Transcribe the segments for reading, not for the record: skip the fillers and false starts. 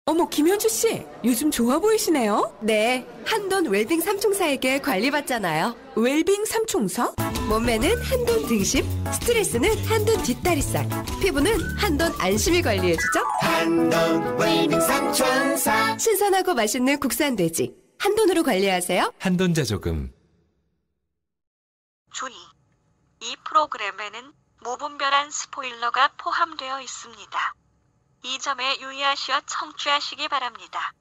어머, 김현주 씨, 요즘 좋아 보이시네요? 네, 한돈 웰빙 삼총사에게 관리받잖아요. 웰빙 삼총사? 몸매는 한돈 등심, 스트레스는 한돈 뒷다리살, 피부는 한돈 안심이 관리해주죠. 한돈 웰빙 삼총사. 신선하고 맛있는 국산 돼지, 한돈으로 관리하세요. 한돈자조금. 준이, 이 프로그램에는 무분별한 스포일러가 포함되어 있습니다. 이 점에 유의하시어 청취하시기 바랍니다.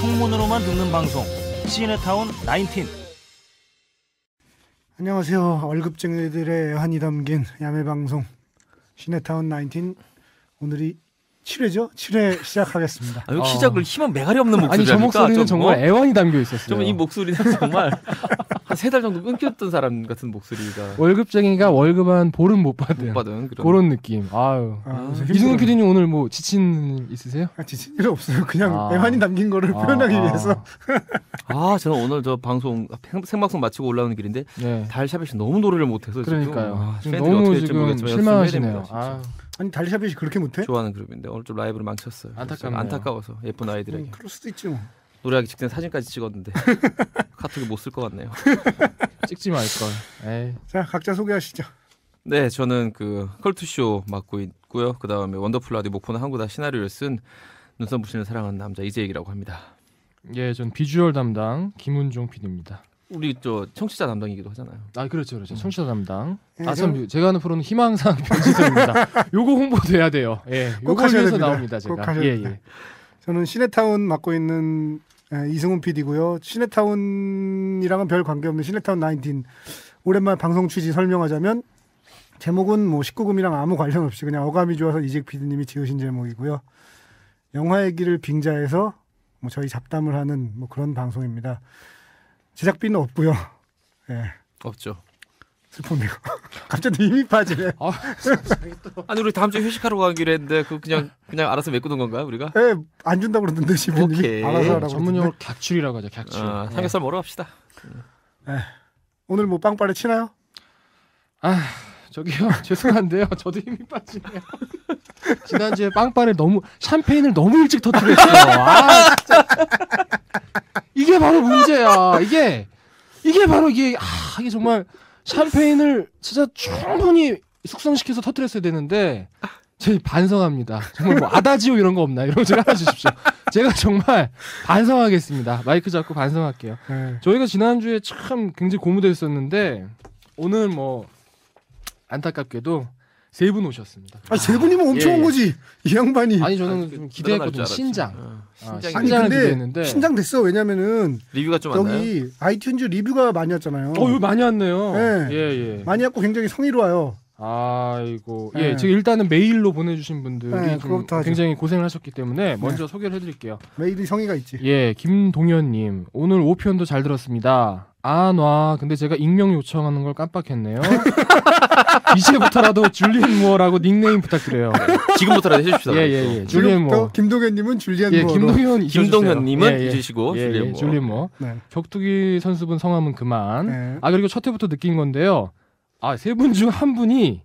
콩문으로만 듣는 방송 시네타운 19. 안녕하세요. 월급쟁이들의 애환이 담긴 야매방송 시네타운 19. 오늘이 7회죠? 7회 시작하겠습니다. 아, 여기 시작을 희망 매가리 없는 목소리. 아니 저 목소리는 정말 애환이 담겨 있었어요. 좀 이 목소리는 정말 한 3달 정도 끊겼던 사람 같은 목소리가. 월급쟁이가 월급 한 보름 못 받은 그런 느낌. 아유. 이승훈 PD님 오늘 뭐 지친 일 있으세요? 지친 일 없어요. 그냥 애환이 담긴 거를 표현하기 위해서. 저는 오늘 저 방송 생방송 마치고 올라오는 길인데 달샤벳이 너무 노래를 못해서 그러니까요. 지금 너무 지금 실망하시네요. 아니 달샤벳이 그렇게 못해? 좋아하는 그룹인데 오늘 좀 라이브를 망쳤어요. 안타까워서 예쁜 아이들에게. 그럴 수도 있지 뭐. 노래하기 직전 사진까지 찍었는데 카톡에 못 쓸 것 같네요. 찍지 말걸. 자, 각자 소개하시죠. 네, 저는 그 컬투쇼 맡고 있고요. 그 다음에 원더풀 라디오 목포는 한국다 시나리오를 쓴 눈썹 부시는 사랑하는 남자 이재익이라고 합니다. 예, 전 비주얼 담당 김은종 PD입니다. 우리 저 청취자 담당이기도 하잖아요. 아, 그렇죠. 청취자 담당. 참 제가 하는 프로는 희망사항 변지선입니다. 요거 홍보돼야 돼요. 예, 요거 위해서 나옵니다. 제가. 예. 저는 시네타운 맡고 있는 이승훈 PD고요. 시네타운이랑은 별 관계없는 시네타운 19. 오랜만에 방송 취지 설명하자면 제목은 뭐 19금이랑 아무 관련 없이 그냥 어감이 좋아서 이재익 PD님이 지으신 제목이고요. 영화 얘기를 빙자해서 뭐 저희 잡담을 하는 뭐 그런 방송입니다. 제작비는 없고요. 예. 없죠. 슬프네요. 갑자기 힘이 빠지네. 아니 우리 다음 주에 회식하러 가기로 했는데 그 그냥 알아서 메꾸는 건가요 우리가? 예, 안 준다고 그러던데 시민님이. 오케이. 알아서 하라고. 전문용어로 객출이라고 하죠. 객출. 삼겹살 먹으러 갑시다. 오늘 뭐 빵빠레 치나요? 저기요 죄송한데요. 저도 힘이 빠지네요. 지난주에 빵빠레 샴페인을 너무 일찍 터뜨렸어요. 진짜. 이게 바로 문제야. 이게 바로 이게 정말 샴페인을 진짜 충분히 숙성시켜서 터뜨렸어야 되는데 저희 반성합니다. 정말 뭐 아다지오 이런 거 없나요? 이런 거 제가 하나 주십시오. 제가 정말 반성하겠습니다. 마이크 잡고 반성할게요. 저희가 지난주에 참 굉장히 고무됐었는데 오늘 뭐 안타깝게도 3분 오셨습니다. 세 분이면 엄청 온 거지. 이 양반이. 아니 저는 좀 기대했거든요. 신장. 신장을 기대했는데 신장 됐어. 왜냐면은 리뷰가 좀 왔나요? 여기 아이튠즈 리뷰가 많이 왔잖아요. 이거 많이 왔네요. 네. 예. 많이 왔고 굉장히 성의로워요. 아이고. 예, 지금 일단은 메일로 보내주신 분들이 좀 굉장히 고생을 하셨기 때문에 먼저 소개를 해드릴게요. 메일이 성의가 있지. 예, 김동현님 오늘 5편도 잘 들었습니다. 근데 제가 익명 요청하는 걸 깜빡했네요. 이제부터라도 줄리엔 무어라고 닉네임 부탁드려요. 지금부터라도 해주십시오. 예. 줄리엔 무어. 김동현님은 줄리엔 무어. 김동현님은 잊으시고 줄리엔 무어. 격투기 선수분 성함은 그만. 그리고 첫 회부터 느낀 건데요. 3분 중 한 분이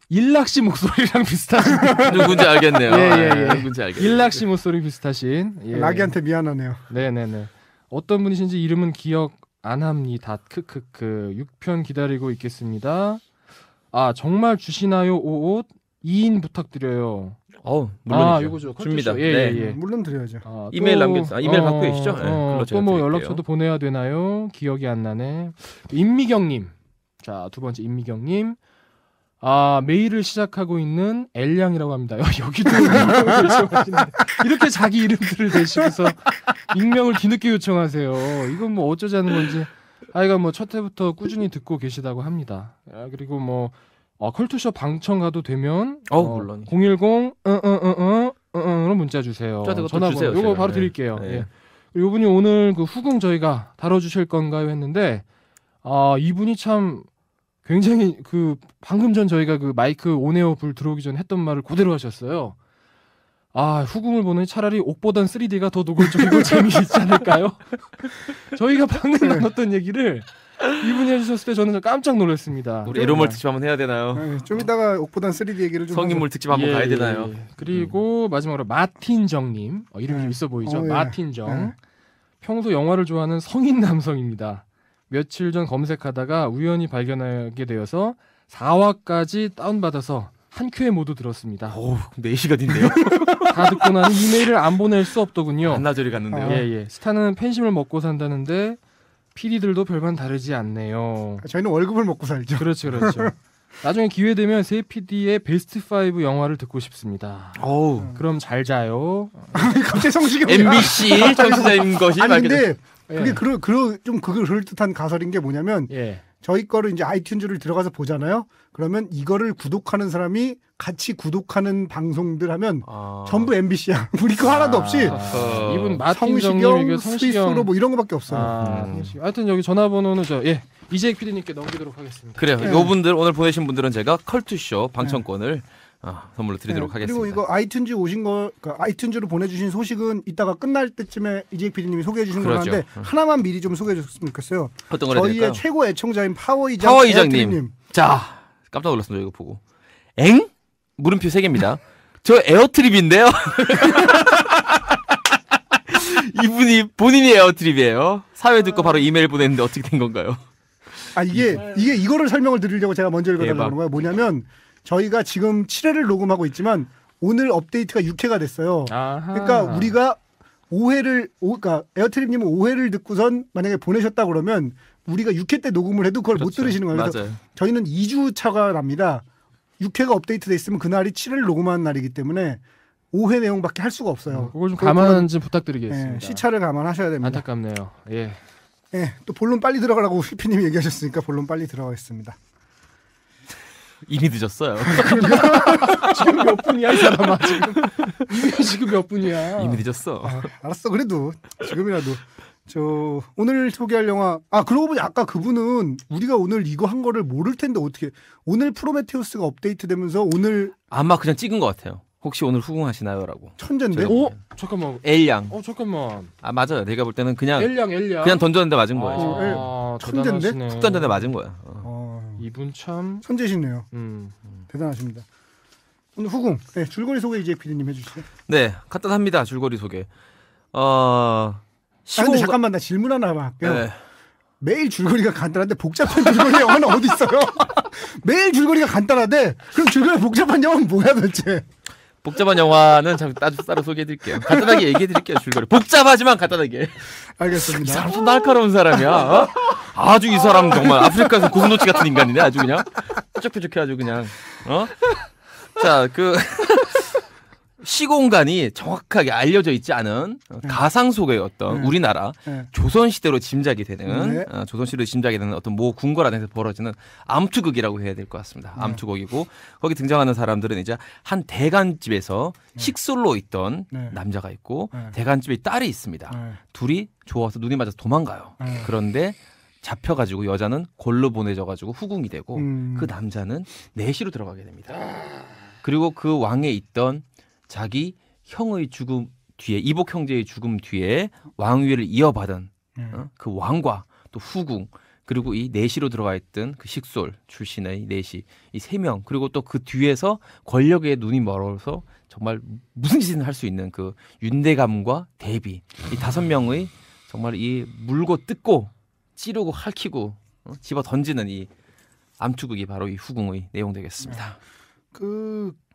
일락씨 목소리랑 비슷하신 누군지 알겠네요. 예. 누군지 알겠네요. 일락씨 목소리 비슷하신. 라기한테 미안하네요. 네네네. 어떤 분이신지 이름은 기억 안 합니다. 크크크. 6편 기다리고 있겠습니다. 정말 주시나요? 옷 2인 부탁드려요. 물론이죠. 이거죠. 줍니다. 예. 물론 드려야죠. 이메일 이메일 받고 계시죠? 또 뭐 연락처도 보내야 되나요? 기억이 안 나네. 임미경님. 자, 두 번째 임미경님. 메일을 시작하고 있는 엘량이라고 합니다. 여기도 이렇게 자기 이름들을 대시고서 익명을 뒤늦게 요청하세요. 이건 뭐 어쩌자는 건지. 아이가 뭐 첫 회부터 꾸준히 듣고 계시다고 합니다. 그리고 뭐 컬투쇼 방청 가도 되면 물론 010 으로 문자 주세요. 전화번호 요거 바로 드릴게요. 예. 그리고 이분이 오늘 그 후궁 저희가 다뤄주실 건가요 했는데 이분이 참 굉장히 그 방금 전 저희가 그 마이크 온에어 불 들어오기 전에 했던 말을 그대로 하셨어요. 후궁을 보는 차라리 옥보단 3D가 더 노골적이고 재미있지 않을까요? 저희가 방금 나눴던 얘기를 이분이 해주셨을 때 저는 깜짝 놀랐습니다. 우리 에로멀 특집 한번 해야 되나요? 네, 좀 이따가 옥보단 3D 얘기를 좀 성인물 특집 한번 가야 되나요? 그리고 마지막으로 마틴정님 이름이 좀 있어 보이죠? 예. 마틴정. 평소 영화를 좋아하는 성인 남성입니다. 며칠 전 검색하다가 우연히 발견하게 되어서 4화까지 다운받아서 한 큐에 모두 들었습니다. 오, 4시간인데요. 다 듣고 나니 이메일을 안 보낼 수 없더군요. 안나절이 갔는데요. 스타는 팬심을 먹고 산다는데 PD들도 별반 다르지 않네요. 저희는 월급을 먹고 살죠. 그렇죠. 나중에 기회 되면 세 PD의 베스트 5 영화를 듣고 싶습니다. 그럼 잘 자요. 갑자기 성시경 MBC 청취자인 것이 아니 발견됐. 근데 그게 좀 그럴 듯한 가설인 게 뭐냐면 저희 거를 이제 아이튠즈를 들어가서 보잖아요. 그러면 이거를 구독하는 사람이 같이 구독하는 방송들 하면 전부 MBC야. 우리 거 하나도 없이. 이분 마틴정님, 스위스로 뭐 이런 거밖에 없어요. 하여튼 여기 전화번호는 이재익 PD님께 넘기도록 하겠습니다. 그래요. 요분들 오늘 보내신 분들은 제가 컬투쇼 방청권을 선물로 드리도록 하겠습니다. 그리고 이거 아이튠즈 오신 거, 그러니까 아이튠즈로 보내주신 소식은 이따가 끝날 때쯤에 이재익 PD님이 소개해 주신 거라는데 하나만 미리 좀 소개해 줬으면 좋겠어요. 어떤 걸 해야 저희의 될까요? 최고 애청자인 파워이장님. 자, 깜짝 놀랐습니다. 이거 보고. 엥? 물음표 3개입니다. 저 에어트립인데요. 이분이 본인이 에어트립이에요. 사회 듣고 바로 이메일 보냈는데 어떻게 된 건가요? 이거를 설명을 드리려고 제가 먼저 읽어달라는 거예요. 뭐냐면 저희가 지금 7회를 녹음하고 있지만 오늘 업데이트가 6회가 됐어요. 그러니까 우리가 5회를 그러니까 에어트립님은 5회를 듣고선 만약에 보내셨다 그러면 우리가 6회 때 녹음을 해도 그걸 못 들으시는 거예요. 그래서 저희는 2주 차가 납니다. 6회가 업데이트돼 있으면 그날이 7회를 녹음한 날이기 때문에 5회 내용밖에 할 수가 없어요. 그걸 좀 감안 좀 부탁드리겠습니다. 시차를 감안하셔야 됩니다. 안타깝네요. 또 본론 빨리 들어가라고 휘피님이 얘기하셨으니까 본론 빨리 들어가겠습니다. 이미 늦었어요. 지금 몇 분이야 이 사람아 지금 몇 분이야. 이미 늦었어. 알았어. 그래도 지금이라도 오늘 소개할 영화 그러고 보니 아까 그분은 우리가 오늘 이거 한 거를 모를 텐데 어떻게 오늘 프로메테우스가 업데이트되면서 오늘 아마 그냥 찍은 것 같아요. 혹시 오늘 후궁하시나요?라고. 천재인데? 잠깐만. 엘양. 잠깐만. 맞아요. 내가 볼 때는 그냥 엘양. 그냥 던졌는데 맞은 거예요. 천재인데? 툭 던졌는데 맞은 거야. 이분 참 천재시네요. 대단하십니다. 오늘 후궁 줄거리 소개 이제 PD님 해주시죠. 네, 간단합니다. 줄거리 소개. 근데 잠깐만 나 질문 하나 할게요. 네. 매일 줄거리가 간단한데 복잡한 줄거리 영화는 어디 있어요? 매일 줄거리가 간단한데 그럼 줄거리가 복잡한 영화는 뭐야 도대체? 복잡한 영화는 따로 소개해드릴게요. 간단하게 얘기해드릴게요. 줄거리 복잡하지만 간단하게. 알겠습니다. 이 사람 좀 날카로운 사람이야. 아주 이 사람 정말 아프리카에서 고슴도치 같은 인간이네. 아주 그냥 뾰족뾰족해 아주 그냥. 자, 시공간이 정확하게 알려져 있지 않은 가상 속의 어떤 우리나라 조선시대로 짐작이 되는 조선시대로 짐작이 되는 어떤 모 궁궐 안에서 벌어지는 암투극이라고 해야 될 것 같습니다. 암투극이고 거기 등장하는 사람들은 이제 한 대간집에서 식솔로 있던 남자가 있고 대간집에 딸이 있습니다. 둘이 좋아서 눈이 맞아서 도망가요. 그런데 잡혀가지고 여자는 골로 보내져가지고 후궁이 되고 그 남자는 내시로 들어가게 됩니다. 그리고 그 왕에 있던 자기 형의 죽음 뒤에 이복 형제의 죽음 뒤에 왕위를 이어받은 그 왕과 또 후궁 그리고 이 내시로 들어가 있던 그 식솔 출신의 내시 이 3명 그리고 또 그 뒤에서 권력에 눈이 멀어서 정말 무슨 짓을 할 수 있는 그 윤대감과 대비 이 5명의 정말 이 물고 뜯고 찌르고 핥히고 집어 던지는 이 암투극이 바로 이 후궁의 내용 되겠습니다.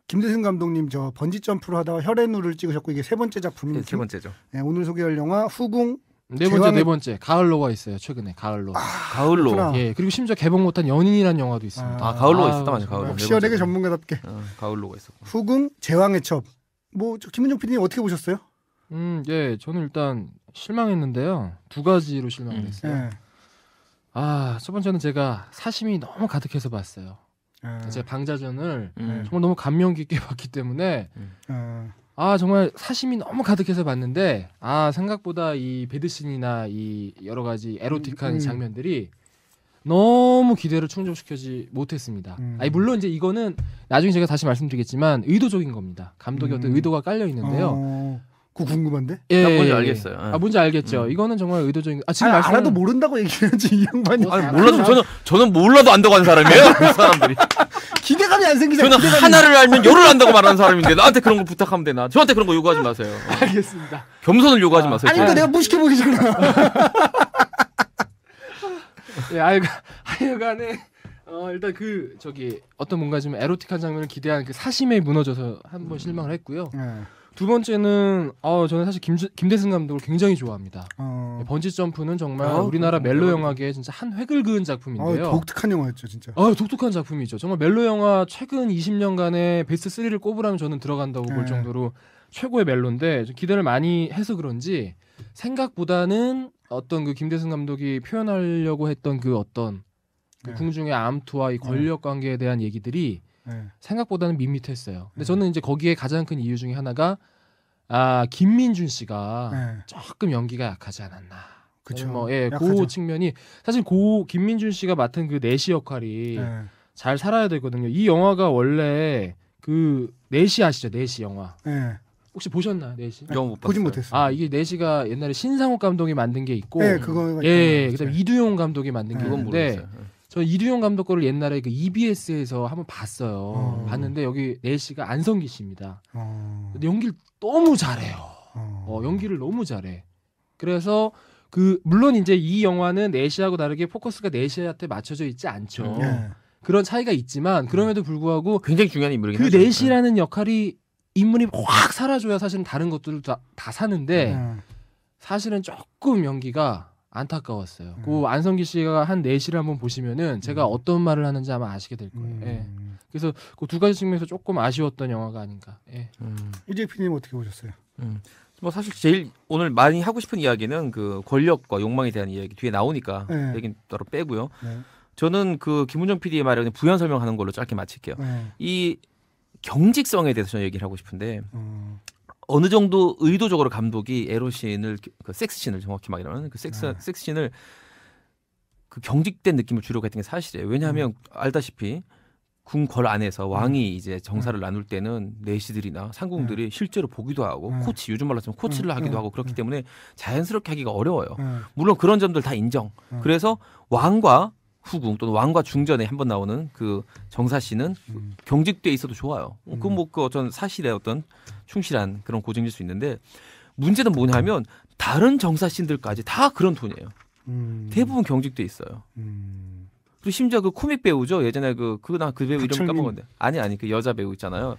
김대승 감독님 저 번지 점프를 하다가 혈앤누를 찍으셨고 이게 3번째 작품입니다. 네, 3번째죠. 네, 오늘 소개할 영화 후궁 네 번째 가을로가 있어요. 최근에 가을로. 가을로. 예, 그리고 심지어 개봉 못한 연인이라는 영화도 있습니다. 가을로 있었다 맞아. 가을로. 시원하게 전문가답게. 가을로가 있었고. 후궁 제왕의 첩. 김은정 PD님 어떻게 보셨어요? 예, 저는 일단 실망했는데요. 2가지로 실망했어요. 첫 번째는 제가 사심이 너무 가득해서 봤어요. 제가 방자전을 정말 너무 감명 깊게 봤기 때문에 정말 사심이 너무 가득해서 봤는데 생각보다 이 배드신이나 이 여러 가지 에로틱한 장면들이 너무 기대를 충족시키지 못했습니다. 물론 이제 이거는 나중에 제가 다시 말씀드리겠지만 의도적인 겁니다. 감독의 어떤 의도가 깔려 있는데요. 그거 궁금한데? 나 뭔지 알겠어요. 뭔지 알겠죠. 이거는 정말 의도적인. 지금 알아도 모른다고 얘기해야지 이 양반이. 몰라도 저는 몰라도 안다고 하는 사람이에요. 그 사람들이. 기대감이 안 생기잖아. 저는 하나를 알면 열을 안다고 말하는 사람인데 나한테 그런 거 부탁하면 되나? 저한테 그런 거 요구하지 마세요. 알겠습니다. 겸손을 요구하지 마세요. 아니, 내가 무식해 보이잖아. 하여간에 일단 어떤 뭔가 좀 에로틱한 장면을 기대한 그 사심에 무너져서 한번 실망을 했고요. 두 번째는 저는 사실 김대승 감독을 굉장히 좋아합니다. 번지 점프는 정말 우리나라 멜로 영화계에 진짜 한 획을 그은 작품인데요. 독특한 영화였죠, 진짜. 독특한 작품이죠. 정말 멜로 영화 최근 20년간의 베스트 3를 꼽으라면 저는 들어간다고 볼 정도로 최고의 멜로인데 기대를 많이 해서 그런지 생각보다는 어떤 그 김대승 감독이 표현하려고 했던 그 어떤 그 궁중의 암투와 이 권력 관계에 대한 얘기들이 생각보다는 밋밋했어요. 근데 저는 이제 거기에 가장 큰 이유 중에 하나가 김민준 씨가 조금 연기가 약하지 않았나. 그렇죠. 그 측면이 사실 김민준 씨가 맡은 그 내시 역할이 잘 살아야 되거든요. 이 영화가 원래 그 내시 아시죠? 내시 영화. 혹시 보셨나요, 내시? 보진 못했어요. 이게 내시가 옛날에 신상욱 감독이 만든 게 있고, 그다음에 이두용 감독이 만든 게 있는데. 모르겠어요. 저 이두용 감독 거를 옛날에 그 EBS에서 한번 봤어요. 봤는데 여기 내시가 안성기 씨입니다. 근데 연기를 너무 잘해요. 연기를 너무 잘해. 그래서 물론 이제 이 영화는 내시하고 다르게 포커스가 내시한테 맞춰져 있지 않죠. 그런 차이가 있지만 그럼에도 불구하고 굉장히 중요한 인물이긴 그 하죠. 내시라는 역할이 인물이 확 살아줘야 사실은 다른 것들도 다 사는데 사실은 조금 연기가 안타까웠어요. 그 안성기 씨가 한 내시를 한번 보시면은 제가 어떤 말을 하는지 아마 아시게 될 거예요. 그래서 그 두 가지 측면에서 조금 아쉬웠던 영화가 아닌가. 이재 PD님 어떻게 보셨어요? 뭐 사실 제일 오늘 많이 하고 싶은 이야기는 그 권력과 욕망에 대한 이야기 뒤에 나오니까 얘기는 따로 빼고요. 저는 그 김은정 PD의 말에 부연 설명하는 걸로 짧게 마칠게요. 이 경직성에 대해서 저는 얘기를 하고 싶은데 어느 정도 의도적으로 감독이 에로신을 그 섹스신을 정확히 말하면 그 섹스신을 그 경직된 느낌을 주려고 했던 게 사실이에요. 왜냐하면 알다시피 궁궐 안에서 왕이 이제 정사를 나눌 때는 내시들이나 상궁들이 실제로 보기도 하고 코치 요즘 말로 치면 코치를 하기도 하고 그렇기 때문에 자연스럽게 하기가 어려워요. 물론 그런 점들 다 인정. 그래서 왕과 후궁 또는 왕과 중전에 한번 나오는 그 정사씨는 경직돼 있어도 좋아요. 그 어떤 사실의 어떤 충실한 그런 고증일 수 있는데 문제는 뭐냐면 다른 정사신들까지 다 그런 톤이에요. 대부분 경직돼 있어요. 그리고 심지어 그 코믹 배우죠. 예전에 그 배우 이름 까먹었는데 아니 그 여자 배우 있잖아요.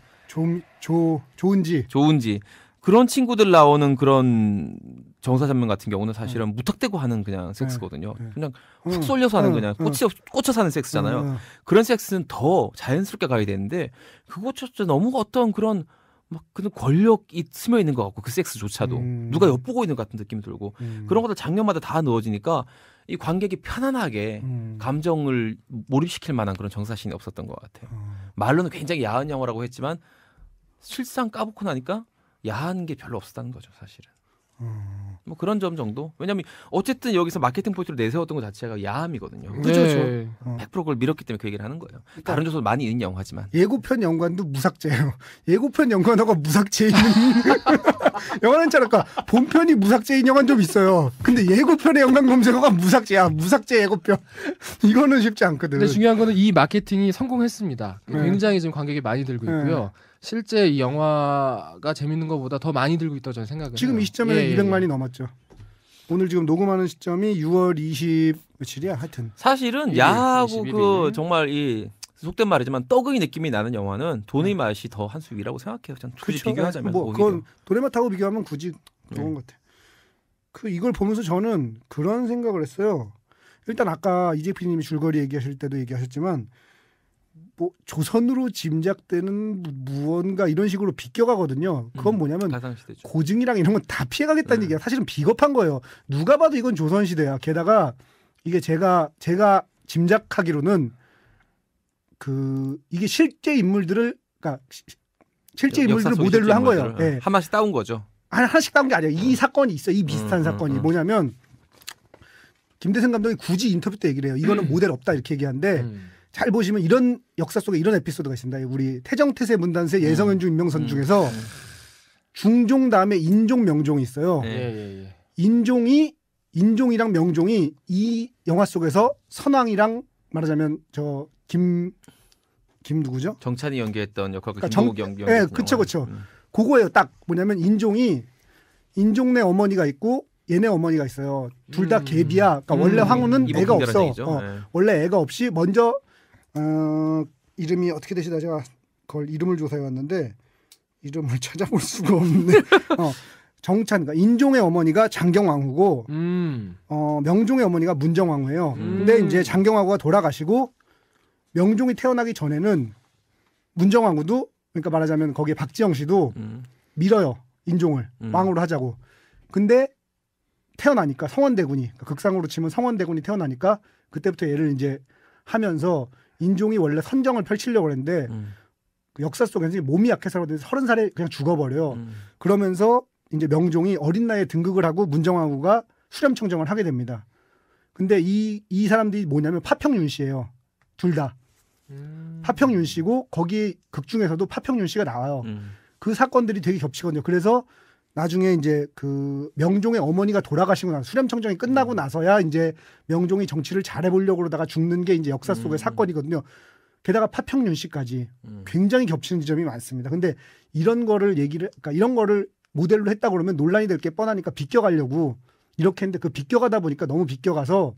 조은지 그런 친구들 나오는 그런 정사 장면 같은 경우는 사실은 무턱대고 하는 그냥 섹스거든요. 그냥 훅 쏠려서 하는 그냥 꽂혀서 하는 섹스잖아요. 그런 섹스는 더 자연스럽게 가야 되는데 그것조차 너무 어떤 그런 막 그런 권력이 스며 있는 것 같고 그 섹스조차도 누가 엿보고 있는 것 같은 느낌이 들고 그런 것들 장면마다 다 넣어지니까 이 관객이 편안하게 감정을 몰입시킬 만한 그런 정사신이 없었던 것 같아요. 말로는 굉장히 야한 영화라고 했지만 실상 까놓고 나니까 야한 게 별로 없었다는 거죠, 사실은. 뭐 그런 점 정도. 왜냐하면 어쨌든 여기서 마케팅 포인트로 내세웠던 것 자체가 야함이거든요. 그렇죠. 100% 그걸 밀었기 때문에 그 얘기를 하는 거예요. 그러니까 다른 요소도 많이 있는 영화지만. 예고편 연관도 무삭제예요. 예고편 연관하고 무삭제 있는 영화는 잘할까. 본편이 무삭제인 영화는 좀 있어요. 근데 예고편의 연관 검색어가 무삭제야. 무삭제 예고편. 이거는 쉽지 않거든. 근데 중요한 거는 이 마케팅이 성공했습니다. 굉장히 지금 관객이 많이 들고 있고요. 실제 이 영화가 재밌는 것보다 더 많이 들고 있다고 저는 생각을 지금 해요. 이 시점에는 200만이 넘었죠. 오늘 지금 녹음하는 시점이 6월 20 며칠이야 하여튼. 사실은 야하고 그 정말 이 속된 말이지만 떡의 느낌이 나는 영화는 돈의 맛이 더 한 수 위라고 생각해요. 전 굳이 그쵸? 비교하자면 뭐 그건 돈의 맛하고 비교하면 굳이 좋은 것 같아. 이걸 보면서 저는 그런 생각을 했어요. 일단 아까 이재 PD님이 줄거리 얘기하실 때도 얘기하셨지만 뭐 조선으로 짐작되는 무언가 이런 식으로 비껴가거든요. 그건 뭐냐면 가상시대죠. 고증이랑 이런 건 다 피해가겠다는 얘기야. 사실은 비겁한 거예요. 누가 봐도 이건 조선시대야. 게다가 이게 제가 짐작하기로는 이게 실제 인물들을 그러니까 실제 인물들을 모델로 한 거예요. 네. 하나씩 따온 거죠. 하나씩 따온 게 아니에요. 이 사건이 있어요. 이 비슷한 사건이 뭐냐면 김대성 감독이 굳이 인터뷰 때 얘기를 해요. 이거는 모델 없다 이렇게 얘기하는데 잘 보시면 이런 역사 속에 이런 에피소드가 있습니다. 우리 태정태세 문단세 예성현중 임명선 중에서 중종 다음에 인종 명종이 있어요. 인종이랑 명종이 이 영화 속에서 선왕이랑 말하자면 저 김 누구죠? 정찬이 연기했던 역할 그러니까 김동욱 연기. 네, 그쵸. 그거예요. 딱 뭐냐면 인종이 인종내 어머니가 있고 얘네 어머니가 있어요. 둘 다 계비야. 그러니까 원래 황후는 애가 없어. 원래 애가 없이 먼저 이름이 어떻게 되시다 제가 그걸 이름을 조사해 왔는데 이름을 찾아볼 수가 없네. 정찬, 그러니까 인종의 어머니가 장경왕후고 명종의 어머니가 문정왕후예요. 근데 이제 장경왕후가 돌아가시고 명종이 태어나기 전에는 문정왕후도 그러니까 말하자면 거기에 박지영 씨도 밀어요. 인종을 왕으로 하자고. 근데 태어나니까 성원대군이 그러니까 극상으로 치면 성원대군이 태어나니까 그때부터 얘를 이제 하면서 인종이 원래 선정을 펼치려고 했는데 그 역사 속에서 몸이 약해서 30살에 그냥 죽어버려요. 그러면서 이제 명종이 어린 나이에 등극을 하고 문정왕후가 수렴청정을 하게 됩니다. 근데 이 사람들이 뭐냐면 파평윤 씨예요. 둘 다. 파평윤 씨고 거기 극 중에서도 파평윤 씨가 나와요. 그 사건들이 되게 겹치거든요. 그래서 나중에 이제 그 명종의 어머니가 돌아가시고 나서 수렴청정이 끝나고 나서야 이제 명종이 정치를 잘해보려고 그러다가 죽는 게 이제 역사 속의 사건이거든요. 게다가 파평윤 씨까지 굉장히 겹치는 지점이 많습니다. 근데 이런 거를 그러니까 이런 거를 모델로 했다 그러면 논란이 될 게 뻔하니까 비껴가려고 이렇게 했는데 그 비껴가다 보니까 너무 비껴가서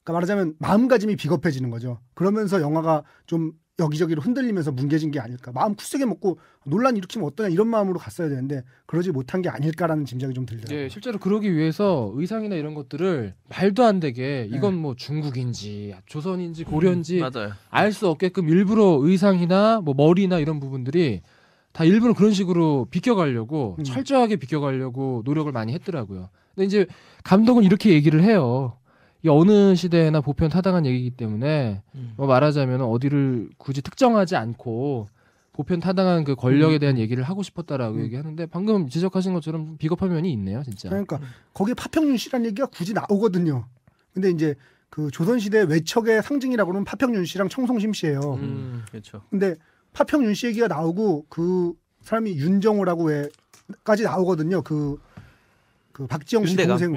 그러니까 말하자면 마음가짐이 비겁해지는 거죠. 그러면서 영화가 좀 여기저기로 흔들리면서 뭉개진 게 아닐까. 마음 굳세게 먹고 논란 일으키면 어떠냐 이런 마음으로 갔어야 되는데 그러지 못한 게 아닐까라는 짐작이 좀 들더라고요. 네, 실제로 그러기 위해서 의상이나 이런 것들을 말도 안 되게 이건 뭐 중국인지 조선인지 고려인지 알 수 없게끔 일부러 의상이나 뭐 머리나 이런 부분들이 다 일부러 그런 식으로 비껴가려고 철저하게 비껴가려고 노력을 많이 했더라고요. 근데 이제 감독은 이렇게 얘기를 해요. 이게 어느 시대나 보편 타당한 얘기이기 때문에 뭐 말하자면 어디를 굳이 특정하지 않고 보편 타당한 그 권력에 대한 얘기를 하고 싶었다라고 얘기하는데 방금 지적하신 것처럼 비겁한 면이 있네요, 진짜. 그러니까 거기에 파평윤 씨라는 얘기가 굳이 나오거든요. 근데 이제 그 조선시대 외척의 상징이라고 하면 파평윤 씨랑 청송심 씨예요. 그렇죠. 근데 파평윤 씨 얘기가 나오고 그 사람이 윤정호라고 왜까지 나오거든요. 그 박지영 씨 동생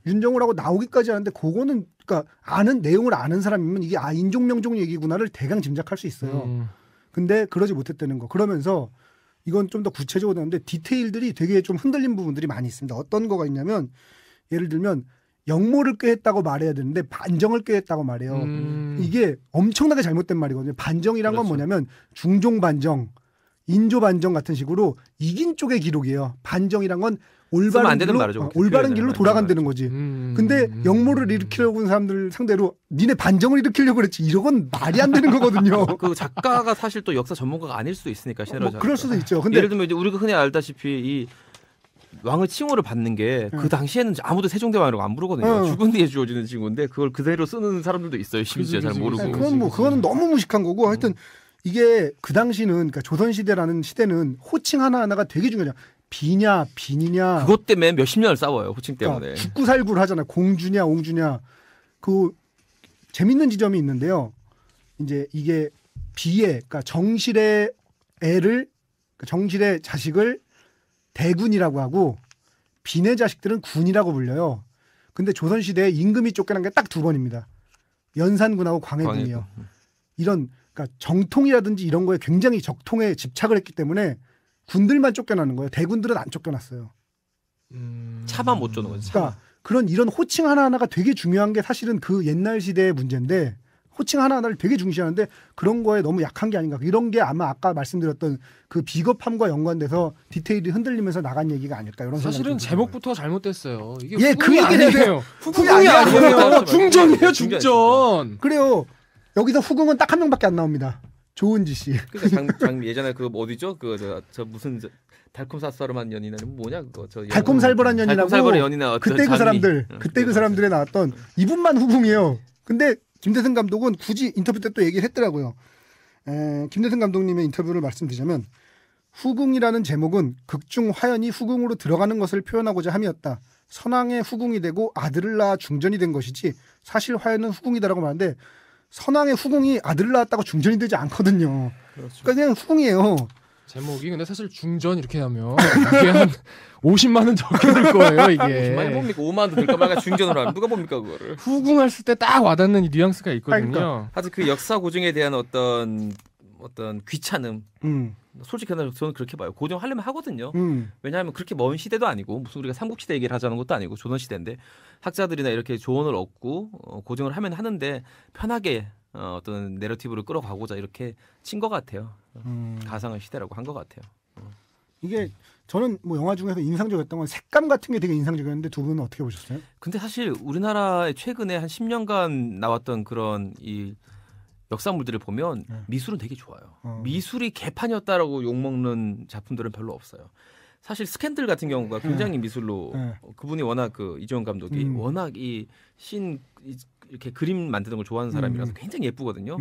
윤정호라고 나오기까지 하는데 그거는 그러니까 내용을 아는 사람이면 이게 인종 명종 얘기구나를 대강 짐작할 수 있어요. 근데 그러지 못했다는 거. 그러면서 이건 좀 더 구체적으로 되는데 디테일들이 되게 좀 흔들린 부분들이 많이 있습니다. 어떤 거가 있냐면 예를 들면 영모를 꾀했다고 말해야 되는데 반정을 꾀했다고 말해요. 이게 엄청나게 잘못된 말이거든요. 반정이란 건 뭐냐면 중종 반정, 인조 반정 같은 식으로 이긴 쪽의 기록이에요. 반정이란 건 올바른 길로 돌아간다는 거지. 근데 영모를 일으키려고 하는 사람들 상대로 니네 반정을 일으키려고 그랬지. 이건 말이 안 되는 거거든요. 그 작가가 사실 또 역사 전문가가 아닐 수도 있으니까 시나리오 그럴 수도 있죠. 근데 예를 들면 이제 우리가 흔히 알다시피 이 왕의 칭호를 받는 게 그 당시에는 아무도 세종대왕이라고 안 부르거든요. 죽은 뒤에 주어지는 칭호인데 그걸 그대로 쓰는 사람들도 있어요. 심지어 잘 모르고. 그거는 너무 무식한 거고 하여튼 이게 그 당시는 그러니까 조선시대라는 시대는 호칭 하나하나가 되게 중요하잖아. 비냐 빈이냐 그것 때문에 몇십 년을 싸워요. 호칭 때문에. 그러니까 죽구살구를 하잖아요. 공주냐 옹주냐. 그 재밌는 지점이 있는데요. 이제 이게 비에 그러니까 정실의 정실의 자식을 대군이라고 하고 빈의 자식들은 군이라고 불려요. 근데 조선시대에 임금이 쫓겨난 게 딱 두 번입니다. 연산군하고 광해군이에요. 이런 그러니까 정통이라든지 이런 거에 굉장히 적통에 집착을 했기 때문에 군들만 쫓겨나는 거예요. 대군들은 안 쫓겨났어요. 차만 못 쫓는 거지. 그러니까 이런 호칭 하나하나가 되게 중요한 게 사실은 그 옛날 시대의 문제인데 호칭 하나하나를 되게 중시하는데 그런 거에 너무 약한 게 아닌가. 이런 게 아마 아까 말씀드렸던 그 비겁함과 연관돼서 디테일이 흔들리면서 나간 얘기가 아닐까. 이런 사실은 제목부터 잘못됐어요. 이게 그 얘기를 해요. 후궁이 아니에요. 중전이에요. 중전. 그래요. 여기서 후궁은 딱 한 명밖에 안 나옵니다. 조은지 씨. 그러니까 예전에 그 어디죠? 저 무슨 달콤사스러만 연인은 뭐냐 그거 달콤살벌한 연인하고 그때 그 사람들 그때 그 사람들에 나왔던 이분만 후궁이에요. 근데 김대성 감독은 굳이 인터뷰 때 또 얘기를 했더라고요. 김대승 감독님의 인터뷰를 말씀드리자면 후궁이라는 제목은 극중 화연이 후궁으로 들어가는 것을 표현하고자 함이었다. 선왕의 후궁이 되고 아들을 낳아 중전이 된 것이지 사실 화연은 후궁이다라고 말하는데 선왕의 후궁이 아들을 낳았다고 중전이 되지 않거든요. 그렇죠. 그러니까 그냥 후궁이에요. 제목이 근데 사실 중전 이렇게 하면 이게 한 50만 원 적게 들 거예요 이게. 50만이 뭡니까? 5만 원도 들까 말까 중전으로 하면 누가 봅니까 그거를? 후궁할 때 딱 와닿는 이 뉘앙스가 있거든요. 그러니까. 하여튼 그 역사 고증에 대한 어떤 귀찮음. 솔직히 저는 그렇게 봐요. 고증하려면 하거든요. 왜냐하면 그렇게 먼 시대도 아니고 무슨 우리가 삼국시대 얘기를 하자는 것도 아니고 조선시대인데 학자들이나 이렇게 조언을 얻고 고증을 하면 하는데 편하게 어떤 내러티브를 끌어가고자 이렇게 친 것 같아요. 가상의 시대라고 한 것 같아요. 이게 저는 뭐 영화 중에서 인상적이었던 건 색감 같은 게 되게 인상적이었는데 두 분은 어떻게 보셨어요? 근데 사실 우리나라에 최근에 한 10년간 나왔던 그런 이 역사물들을 보면 미술은 되게 좋아요. 미술이 개판이었다라고 욕먹는 작품들은 별로 없어요. 사실 스캔들 같은 경우가 굉장히 미술로 그분이 워낙 그 이재용 감독이 워낙 이 이렇게 그림 만드는 걸 좋아하는 사람이라서 굉장히 예쁘거든요.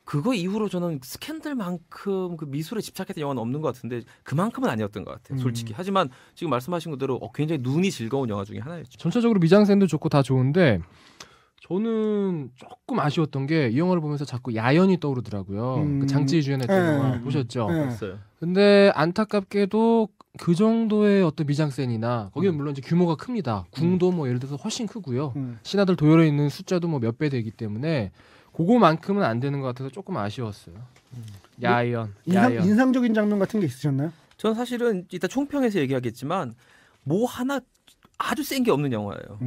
그거 이후로 저는 스캔들만큼 그 미술에 집착했던 영화는 없는 것 같은데 그만큼은 아니었던 것 같아요. 솔직히. 하지만 지금 말씀하신 그대로 굉장히 눈이 즐거운 영화 중에 하나였죠. 전체적으로 미장센도 좋고 다 좋은데 저는 조금 아쉬웠던 게 이 영화를 보면서 자꾸 야연이 떠오르더라고요. 그 장찌 주연했던 영화 보셨죠? 봤어요. 근데 안타깝게도 그 정도의 어떤 미장센이나 거기는 물론 이제 규모가 큽니다. 궁도 뭐 예를 들어서 훨씬 크고요. 신하들 도열해 있는 숫자도 뭐 몇 배 되기 때문에 그거만큼은 안 되는 것 같아서 조금 아쉬웠어요. 야연. 인상적인 장면 같은 게 있으셨나요? 저는 사실은 이따 총평에서 얘기하겠지만 뭐 하나 아주 센 게 없는 영화예요.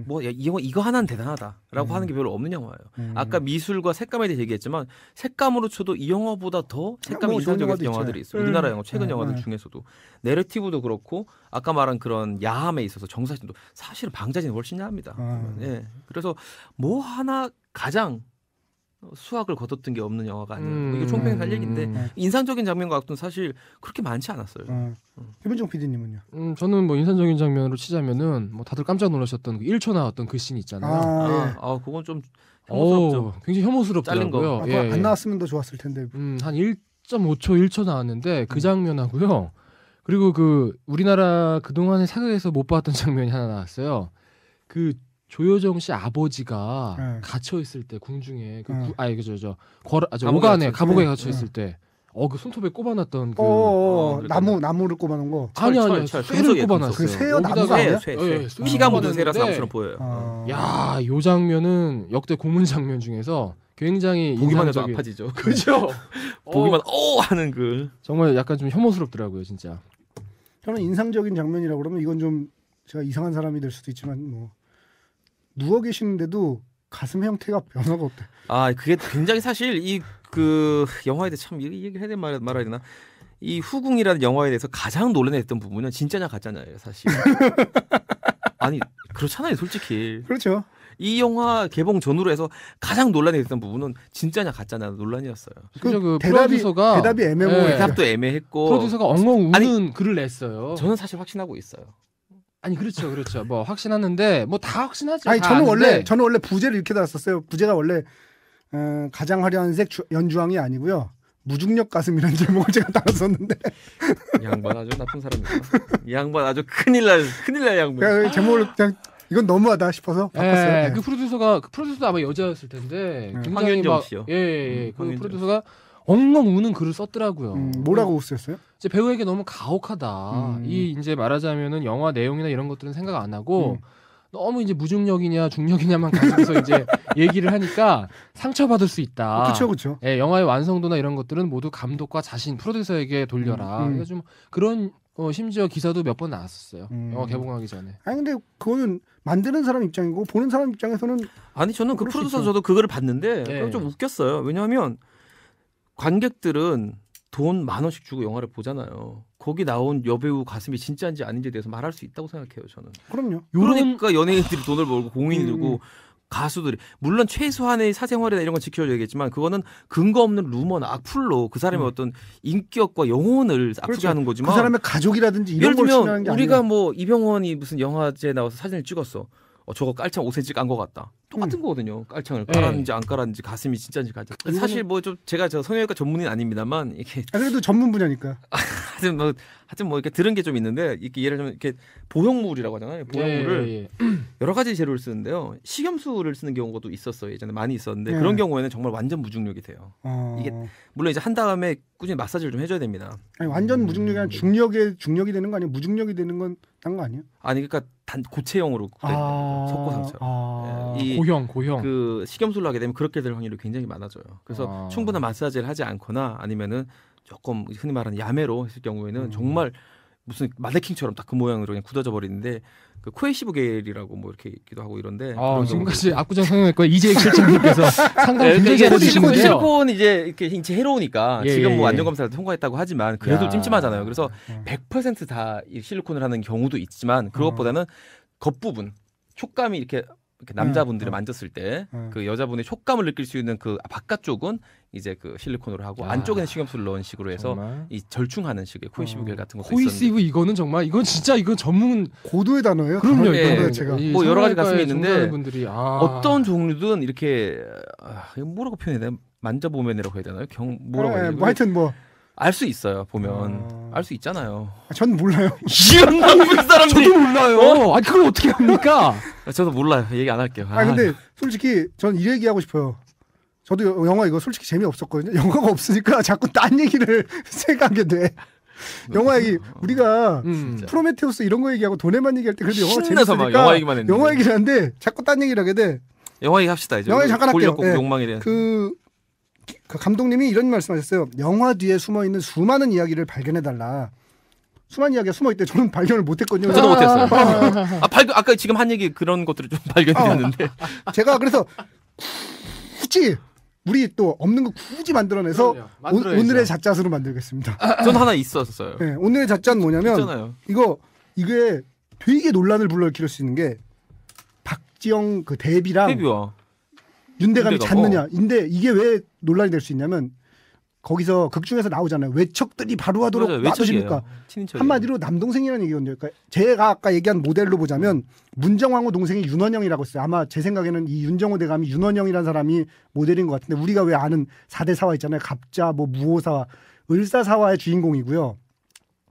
뭐 이거 하나는 대단하다라고 하는 게 별로 없는 영화예요. 아까 미술과 색감에 대해 얘기했지만 색감으로 쳐도 이 영화보다 더 색감이 뭐 인상적인 영화들이 있어요. 우리나라 영화 최근 영화들 중에서도 내러티브도 그렇고 아까 말한 그런 야함에 있어서 정사진도 사실은 방자진이 훨씬 야합니다. 예. 그래서 뭐 하나 가장 수학을 거뒀던 게 없는 영화가 아니에요. 이게 총평에서 할 얘기인데 인상적인 장면과 같은 사실 그렇게 많지 않았어요. 김현정 PD님은요? 저는 뭐 인상적인 장면으로 치자면은 뭐 다들 깜짝 놀라셨던 그 1초 나왔던 그 씬 있잖아요. 그건 좀 혐오스럽죠. 굉장히 혐오스럽더라고요. 안 나왔으면 더 좋았을 텐데. 한 1.5초, 1초 나왔는데 그 장면하고요. 그리고 그 우리나라 그동안의 사극에서 못 봤던 장면이 하나 나왔어요. 그 조효정 씨 아버지가 갇혀 있을 때 궁중에 오간에 감옥에 갇혀 있을 때 그 손톱에 꼽아놨던 그 나무를 꼽아놓은 거. 아니요 쇠를 꼽아놨어요. 그 새요 나무가 아니야? 피가 묻은 새라서 나무처럼 보여요. 야, 요 장면은 역대 고문 장면 중에서 굉장히 보기만 해도 아파지죠. 그죠? 보기만 하는 그 정말 약간 좀 혐오스럽더라고요, 진짜. 저는 인상적인 장면이라고 그러면 이건 좀 제가 이상한 사람이 될 수도 있지만 뭐 누워 계시는데도 가슴 형태가 변화가 없대. 그게 굉장히 사실 그 영화에 대해 참 얘기를 해야 되나 말아야 되나. 이 후궁이라는 영화에 대해서 가장 논란했던 부분은 진짜냐 가짜냐예요, 사실. 아니 그렇잖아요, 솔직히. 그렇죠. 이 영화 개봉 전후로 해서 가장 논란이 됐던 부분은 진짜냐 가짜냐 논란이었어요. 그 프로듀서가 대답이 애매모호해요. 대답도 애매했고 프로듀서가 엉엉 우는 글을 냈어요. 저는 사실 확신하고 있어요. 아니 그렇죠. 뭐 확신하는데 뭐 다 확신하죠. 아니 저는 원래 부제를 이렇게 달았었어요. 부제가 원래 가장 화려한 색 연주왕이 아니고요. 무중력 가슴이라는 제목을 제가 달았었는데. 양반 아주 나쁜 사람이구나. 이 양반 아주 큰일 날 양반. 제목을 그냥 이건 너무하다 싶어서 바꿨어요. 그 프로듀서도 아마 여자였을 텐데 굉장히 황현정 씨요. 그 프로듀서가 엉엉 우는 글을 썼더라고요. 뭐라고 쓰였어요? 이제 배우에게 너무 가혹하다. 이제 말하자면은 영화 내용이나 이런 것들은 생각 안 하고 너무 이제 무중력이냐 중력이냐만 가지고서 이제 얘기를 하니까 상처받을 수 있다. 그렇죠. 영화의 완성도나 이런 것들은 모두 감독과 자신 프로듀서에게 돌려라. 그러니까 좀 그런 심지어 기사도 몇 번 나왔었어요. 영화 개봉하기 전에. 아니 근데 그거는 만드는 사람 입장이고 보는 사람 입장에서는 저는 그 프로듀서 저도 그거를 봤는데 좀 웃겼어요. 왜냐하면 관객들은 돈 10,000원씩 주고 영화를 보잖아요. 거기 나온 여배우 가슴이 진짜인지 아닌지에 대해서 말할 수 있다고 생각해요, 저는. 그럼요. 그러니까 연예인들이 돈을 벌고 공인이 들고 가수들이 물론 최소한의 사생활이나 이런 건 지켜줘야겠지만 그거는 근거 없는 루머나 악플로 그 사람의 어떤 인격과 영혼을 아프게 하는 거지만 그 사람의 가족이라든지 이런 예를 걸 들면 신뢰하는 게 우리가 아니라. 뭐 이병헌이 무슨 영화제에 나와서 사진을 찍었어. 저거 깔창 5cm 깐 것 같다. 똑같은 거거든요. 깔창을 네. 깔았는지 안 깔았는지 가슴이 진짜인지 가슴. 사실 뭐 좀 제가 저 성형외과 전문의는 아닙니다만 이게 그래도 전문 분야니까. 하여튼 뭐 이렇게 들은 게 좀 있는데 이렇게 예를 들면 이렇게 보형물이라고 하잖아요. 보형물을 여러 가지 재료를 쓰는데요. 식염수를 쓰는 경우도 있었어요. 예전에 많이 있었는데 네. 그런 경우에는 정말 완전 무중력이 돼요. 이게 물론 이제 한 다음에 꾸준히 마사지를 좀 해줘야 됩니다. 아니, 완전 무중력이 아니라 중력이 되는 거 아니에요? 무중력이 되는 건 딴 거 아니에요? 아니 그러니까 단 고체형으로 석고 상처럼. 이 고형. 그 식염수를 하게 되면 그렇게 될 확률이 굉장히 많아져요. 그래서 충분한 마사지를 하지 않거나 아니면은 조금 흔히 말하는 야매로 했을 경우에는 정말 무슨 마네킹처럼 딱 그 모양으로 그냥 굳어져 버리는데 그 코에시브겔이라고 뭐 이렇게 있기도 하고 이런데 지금까지 압구정 성형외과 이재익 실장님께서 상당히 굉장히 그러니까 잘해주시는데요. 실리콘 이제 이렇게 인체 해로우니까 예, 지금 예, 뭐 예. 안전 검사를 통과했다고 하지만 그래도 야. 찜찜하잖아요. 그래서 100% 다 이 실리콘을 하는 경우도 있지만 그것보다는 겉부분 촉감이 이렇게 남자분들이 만졌을 때 그 여자분의 촉감을 느낄 수 있는 그 바깥쪽은 이제 그 실리콘으로 하고 안쪽에는 식염수를 넣은 식으로 해서 정말? 이 절충하는 식의 코이시브겔 같은 것도 코이시브 이거는 정말 이건 진짜 이건 전문 고도의 단어예요. 그럼요. 예. 이거 제가 이 뭐 여러 가지 가슴이 성형외과의 있는데 종사하는 분들이 어떤 종류든 이렇게 이거 뭐라고 표현해야 되나? 만져보면이라고 해야 되나요? 뭐라고 해야 되나? 뭐 하여튼 뭐 알 수 있어요. 보면 알 수 있잖아요. 전 몰라요. 이런 나쁜 사람들이 저도 몰라요. 아니 그걸 어떻게 합니까? 저도 몰라요. 얘기 안 할게요. 근데 솔직히 전 이 얘기하고 싶어요. 저도 영화 이거 솔직히 재미없었거든요. 영화가 없으니까 자꾸 딴 얘기를 생각하게 돼. 영화 얘기 우리가 프로메테우스 이런 거 얘기하고 돈에만 얘기할 때 그래도 영화가 신나서 막 재밌으니까 영화 얘기만 했는데. 영화 얘기를 하는데 자꾸 딴 얘기를 하게 돼. 영화 얘기 합시다 이제. 영화 얘기 잠깐 할게요. 꼭 욕망에 대한. 그 감독님이 이런 말씀하셨어요. 영화 뒤에 숨어 있는 수많은 이야기를 발견해 달라. 수많은 이야기가 숨어 있대. 저는 발견을 못했거든요. 저도 못했어요. 아까 지금 한 얘기 그런 것들을 좀 발견했는데. 제가 그래서 굳이 우리 또 없는 거 굳이 만들어내서 오늘의 잣잣으로 만들겠습니다. 전 하나 있었어요. 네, 오늘의 잣잣은 뭐냐면 있잖아요. 이게 되게 논란을 불러일으킬 수 있는 게 박지영 그 데뷔랑 윤대감이 잤느냐. 근데 이게 왜 논란이 될 수 있냐면 거기서 극 중에서 나오잖아요. 외척들이 바로 하도록 놔두십니까? 한마디로 남동생이라는 얘기거든요. 그러니까 제가 아까 얘기한 모델로 보자면 문정왕후 동생이 윤원영이라고 했어요. 아마 제 생각에는 이 윤정호 대감이 윤원영이라는 사람이 모델인 것 같은데 우리가 왜 아는 4대 사화 있잖아요. 갑자, 뭐 무호사화, 을사사화의 주인공이고요.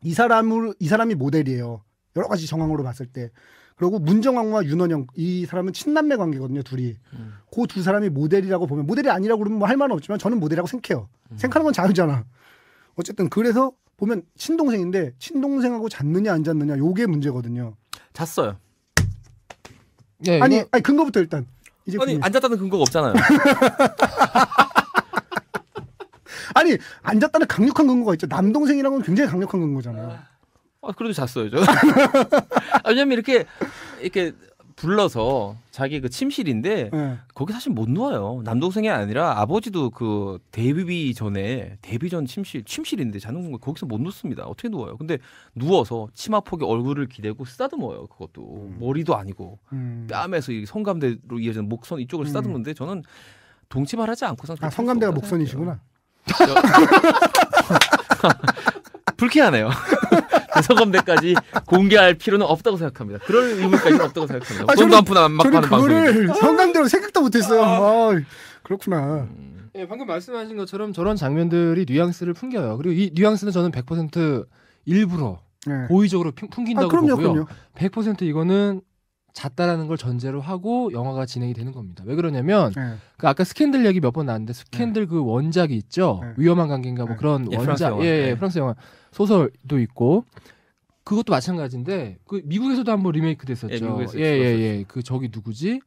이 사람이 모델이에요. 여러 가지 정황으로 봤을 때. 그리고 문정왕후와 윤원영 이 사람은 친남매 관계거든요. 둘이. 그 두 사람이 모델이라고 보면 모델이 아니라고 그러면 뭐 할 말은 없지만 저는 모델이라고 생각해요. 생각하는 건 자유잖아. 어쨌든 그래서 보면 친동생인데 친동생하고 잤느냐 안 잤느냐 요게 문제거든요. 잤어요. 예, 아니 근거부터 일단. 아니 안 잤다는 근거가 없잖아요. 아니 안 잤다는 강력한 근거가 있죠. 남동생이랑은 굉장히 강력한 근거잖아요. 그래도 잤어요, 저. 왜냐면 이렇게 불러서 자기 그 침실인데 거기 사실 못 누워요. 남동생이 아니라 아버지도 그 데뷔 전 침실인데 자는 거 거기서 못 눕습니다. 어떻게 누워요? 근데 누워서 치마폭에 얼굴을 기대고 쓰다듬어요. 그것도 머리도 아니고 뺨에서 이 성감대로 이어지는 목선 이쪽을 쓰다듬는데 저는 동치말 하지 않고선 성감대가 목선이시구나. 불쾌하네요. 성감대까지 공개할 필요는 없다고 생각합니다. 그럴 의무까지는 없다고 생각합니다. 돈도 한 푼 안 받고 하는 방송인데. 저는 그거를 성감대로 생각도 못했어요. 그렇구나. 예, 방금 말씀하신 것처럼 저런 장면들이 뉘앙스를 풍겨요. 그리고 이 뉘앙스는 저는 100% 일부러 고의적으로 풍긴다고 보고요. 그럼요. 100% 이거는 잤다라는 걸 전제로 하고 영화가 진행이 되는 겁니다. 왜 그러냐면 그 아까 스캔들 얘기 몇 번 나왔는데 스캔들 그 원작이 있죠. 위험한 관계인가 뭐 그런 원작. 프랑스 영화 소설도 있고 그것도 마찬가지인데 그 미국에서도 한번 리메이크 됐었죠. 그 저기 누구지?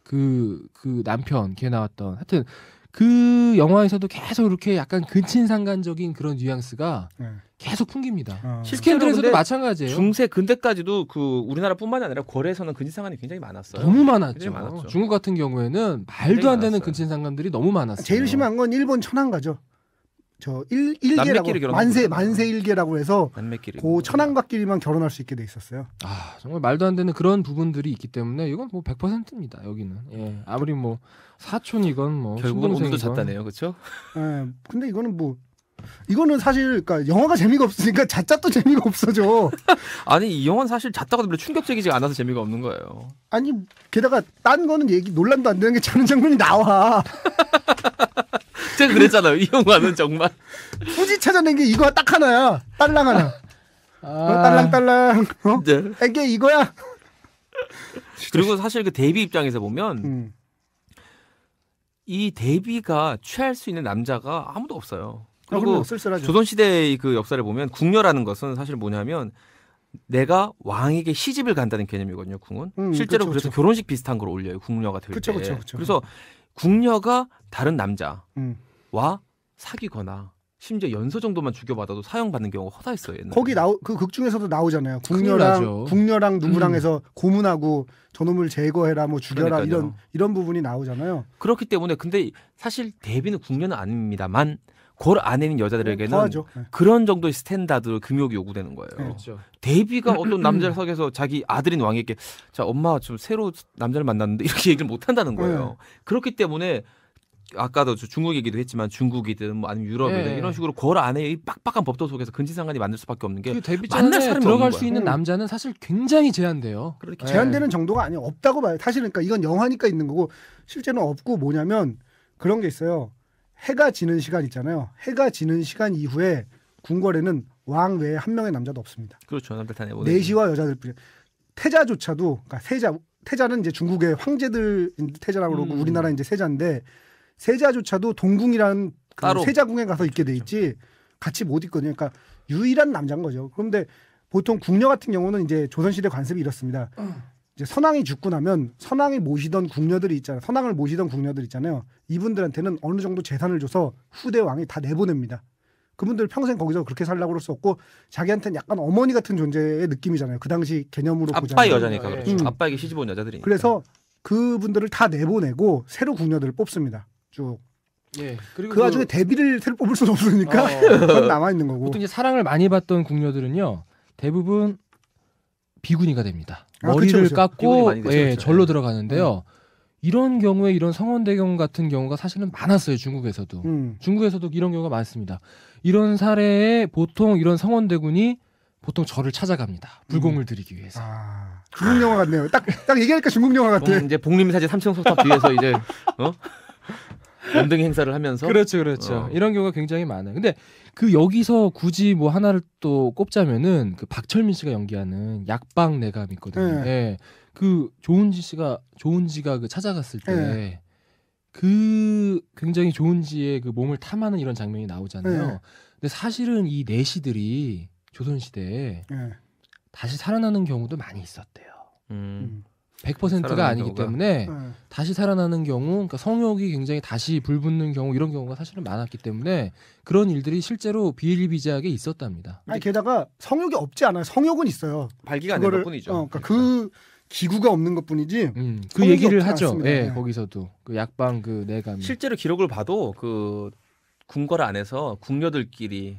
그 남편 걔 나왔던 하여튼 그 영화에서도 계속 이렇게 약간 근친상간적인 그런 뉘앙스가 계속 풍깁니다. 스캔들에서도 마찬가지예요. 중세 근대까지도 그 우리나라뿐만이 아니라 고려에서는 근친상간이 굉장히 많았어요. 너무 많았죠. 중국 같은 경우에는 말도 안 되는 근친상간들이 너무 많았어요. 제일 심한 건 일본 천황가죠. 저 일계라고 만세 일계라고 해서 그 천황가끼리만 결혼할 수 있게 돼 있었어요. 아 정말 말도 안 되는 그런 부분들이 있기 때문에 이건 뭐 100%입니다. 여기는 아무리 뭐 사촌이건 뭐 결국은 오늘도 잤다네요, 그렇죠? 근데 이거는 뭐 이거는 사실 그러니까 영화가 재미가 없으니까 자짜도 재미가 없어져. 아니 이 영화는 사실 잤다가도 별로 충격적이지 않아서 재미가 없는 거예요. 아니 게다가 딴 거는 얘기 논란도 안 되는 게 자는 장면이 나와. 제가 그랬잖아요. 이 영화는 정말 굳이 찾아낸 게 이거 딱 하나야. 딸랑 하나. 딸랑딸랑. 네. 이게 이거야. 그리고 사실 그 데뷔 입장에서 보면 이 데뷔가 취할 수 있는 남자가 아무도 없어요. 그리고 조선시대의 그 역사를 보면 궁녀라는 것은 사실 뭐냐면 내가 왕에게 시집을 간다는 개념이거든요. 궁은 실제로 그래서 결혼식 비슷한 걸 올려요. 궁녀가 될 때. 그래서 궁녀가 다른 남자와 사귀거나 심지어 연서 정도만 주고받아도 사형받는 경우가 허다했어요. 옛날에. 거기 그 극 중에서도 나오잖아요. 궁녀랑 누구랑 해서 고문하고 저놈을 제거해라, 뭐 죽여라 이런 부분이 나오잖아요. 그렇기 때문에 근데 사실 데뷔는 궁녀는 아닙니다만 그 안에 있는 여자들에게는 그런 정도의 스탠다드 금욕이 요구되는 거예요. 그렇죠. 데뷔가 어떤 남자를 속에서 자기 아들인 왕에게 자 엄마 좀 새로 남자를 만났는데 이렇게 얘기를 못 한다는 거예요. 그렇기 때문에 아까도 중국 얘기도 했지만 중국이든 뭐 아니면 유럽이든 이런 식으로 그 안에 이 빡빡한 법도 속에서 근친상간이 만들 수밖에 없는 게 데뷔전에 들어갈 수 있는 남자는 사실 굉장히 제한돼요. 그렇게 제한되는 정도가 아니에요. 없다고 봐요. 사실은 그러니까 이건 영화니까 있는 거고 실제는 없고 뭐냐면 그런 게 있어요. 해가 지는 시간 있잖아요. 해가 지는 시간 이후에 궁궐에는 왕 외에 한 명의 남자도 없습니다. 그렇죠. 남들 다 내보내고. 내시와 여자들 뿐이에요. 태자조차도 그러니까 태자는 이제 중국의 황제들 태자라고 그러고 우리나라 이제 세자인데 세자조차도 동궁이라는 그 세자궁에 가서 있게 돼 있지 같이 못 있거든요. 그러니까 유일한 남자인 거죠. 그런데 보통 궁녀 같은 경우는 이제 조선시대 관습이 이렇습니다. 이제 선왕이 죽고 나면 선왕이 모시던 궁녀들이 있잖아요. 선왕을 모시던 궁녀들 있잖아요. 이분들한테는 어느 정도 재산을 줘서 후대 왕이 다 내보냅니다. 그분들 평생 거기서 그렇게 살라고 그럴 수 없고 자기한테는 약간 어머니 같은 존재의 느낌이잖아요. 그 당시 개념으로 보자면. 아빠의 여자니까 그렇죠. 아빠에게 시집 온 여자들이니까. 그래서 그분들을 다 내보내고 새로 궁녀들을 뽑습니다. 쭉. 그리고 그 와중에 데뷔를 새로 뽑을 수는 없으니까 그건 남아 있는 거고. 보통 이제 사랑을 많이 받던 궁녀들은요 대부분 비구니가 됩니다. 머리를 깎고 절로 들어가는데요. 이런 경우에 이런 성원대경 같은 경우가 사실은 많았어요. 중국에서도. 중국에서도 이런 경우가 많습니다. 이런 사례에 보통 이런 성원대군이 보통 절을 찾아갑니다. 불공을 들이기 위해서. 중국 영화 같네요. 딱 얘기하니까 중국 영화 같아. 이제 복림사지 3층 석탑 뒤에서 이제 연등 행사를 하면서 그렇죠. 이런 경우가 굉장히 많아요. 근데 그 여기서 굳이 뭐 하나를 또 꼽자면은 그 박철민 씨가 연기하는 약방 내감 있거든요. 그 조은지가 그 찾아갔을 때 그 굉장히 조은지의 그 몸을 탐하는 이런 장면이 나오잖아요. 근데 사실은 이 내시들이 조선시대에 다시 살아나는 경우도 많이 있었대요. 100%가 아니기 경우가. 때문에 다시 살아나는 경우, 그러니까 성욕이 굉장히 다시 불붙는 경우 이런 경우가 사실은 많았기 때문에 그런 일들이 실제로 비일비재하게 있었답니다. 아니 게다가 성욕이 없지 않아요. 성욕은 있어요. 발기가 안 된 것뿐이죠. 그러니까 그 기구가 없는 것뿐이지. 그 얘기를 하죠. 거기서도 그 약방 그 내감. 실제로 기록을 봐도 그 궁궐 안에서 궁녀들끼리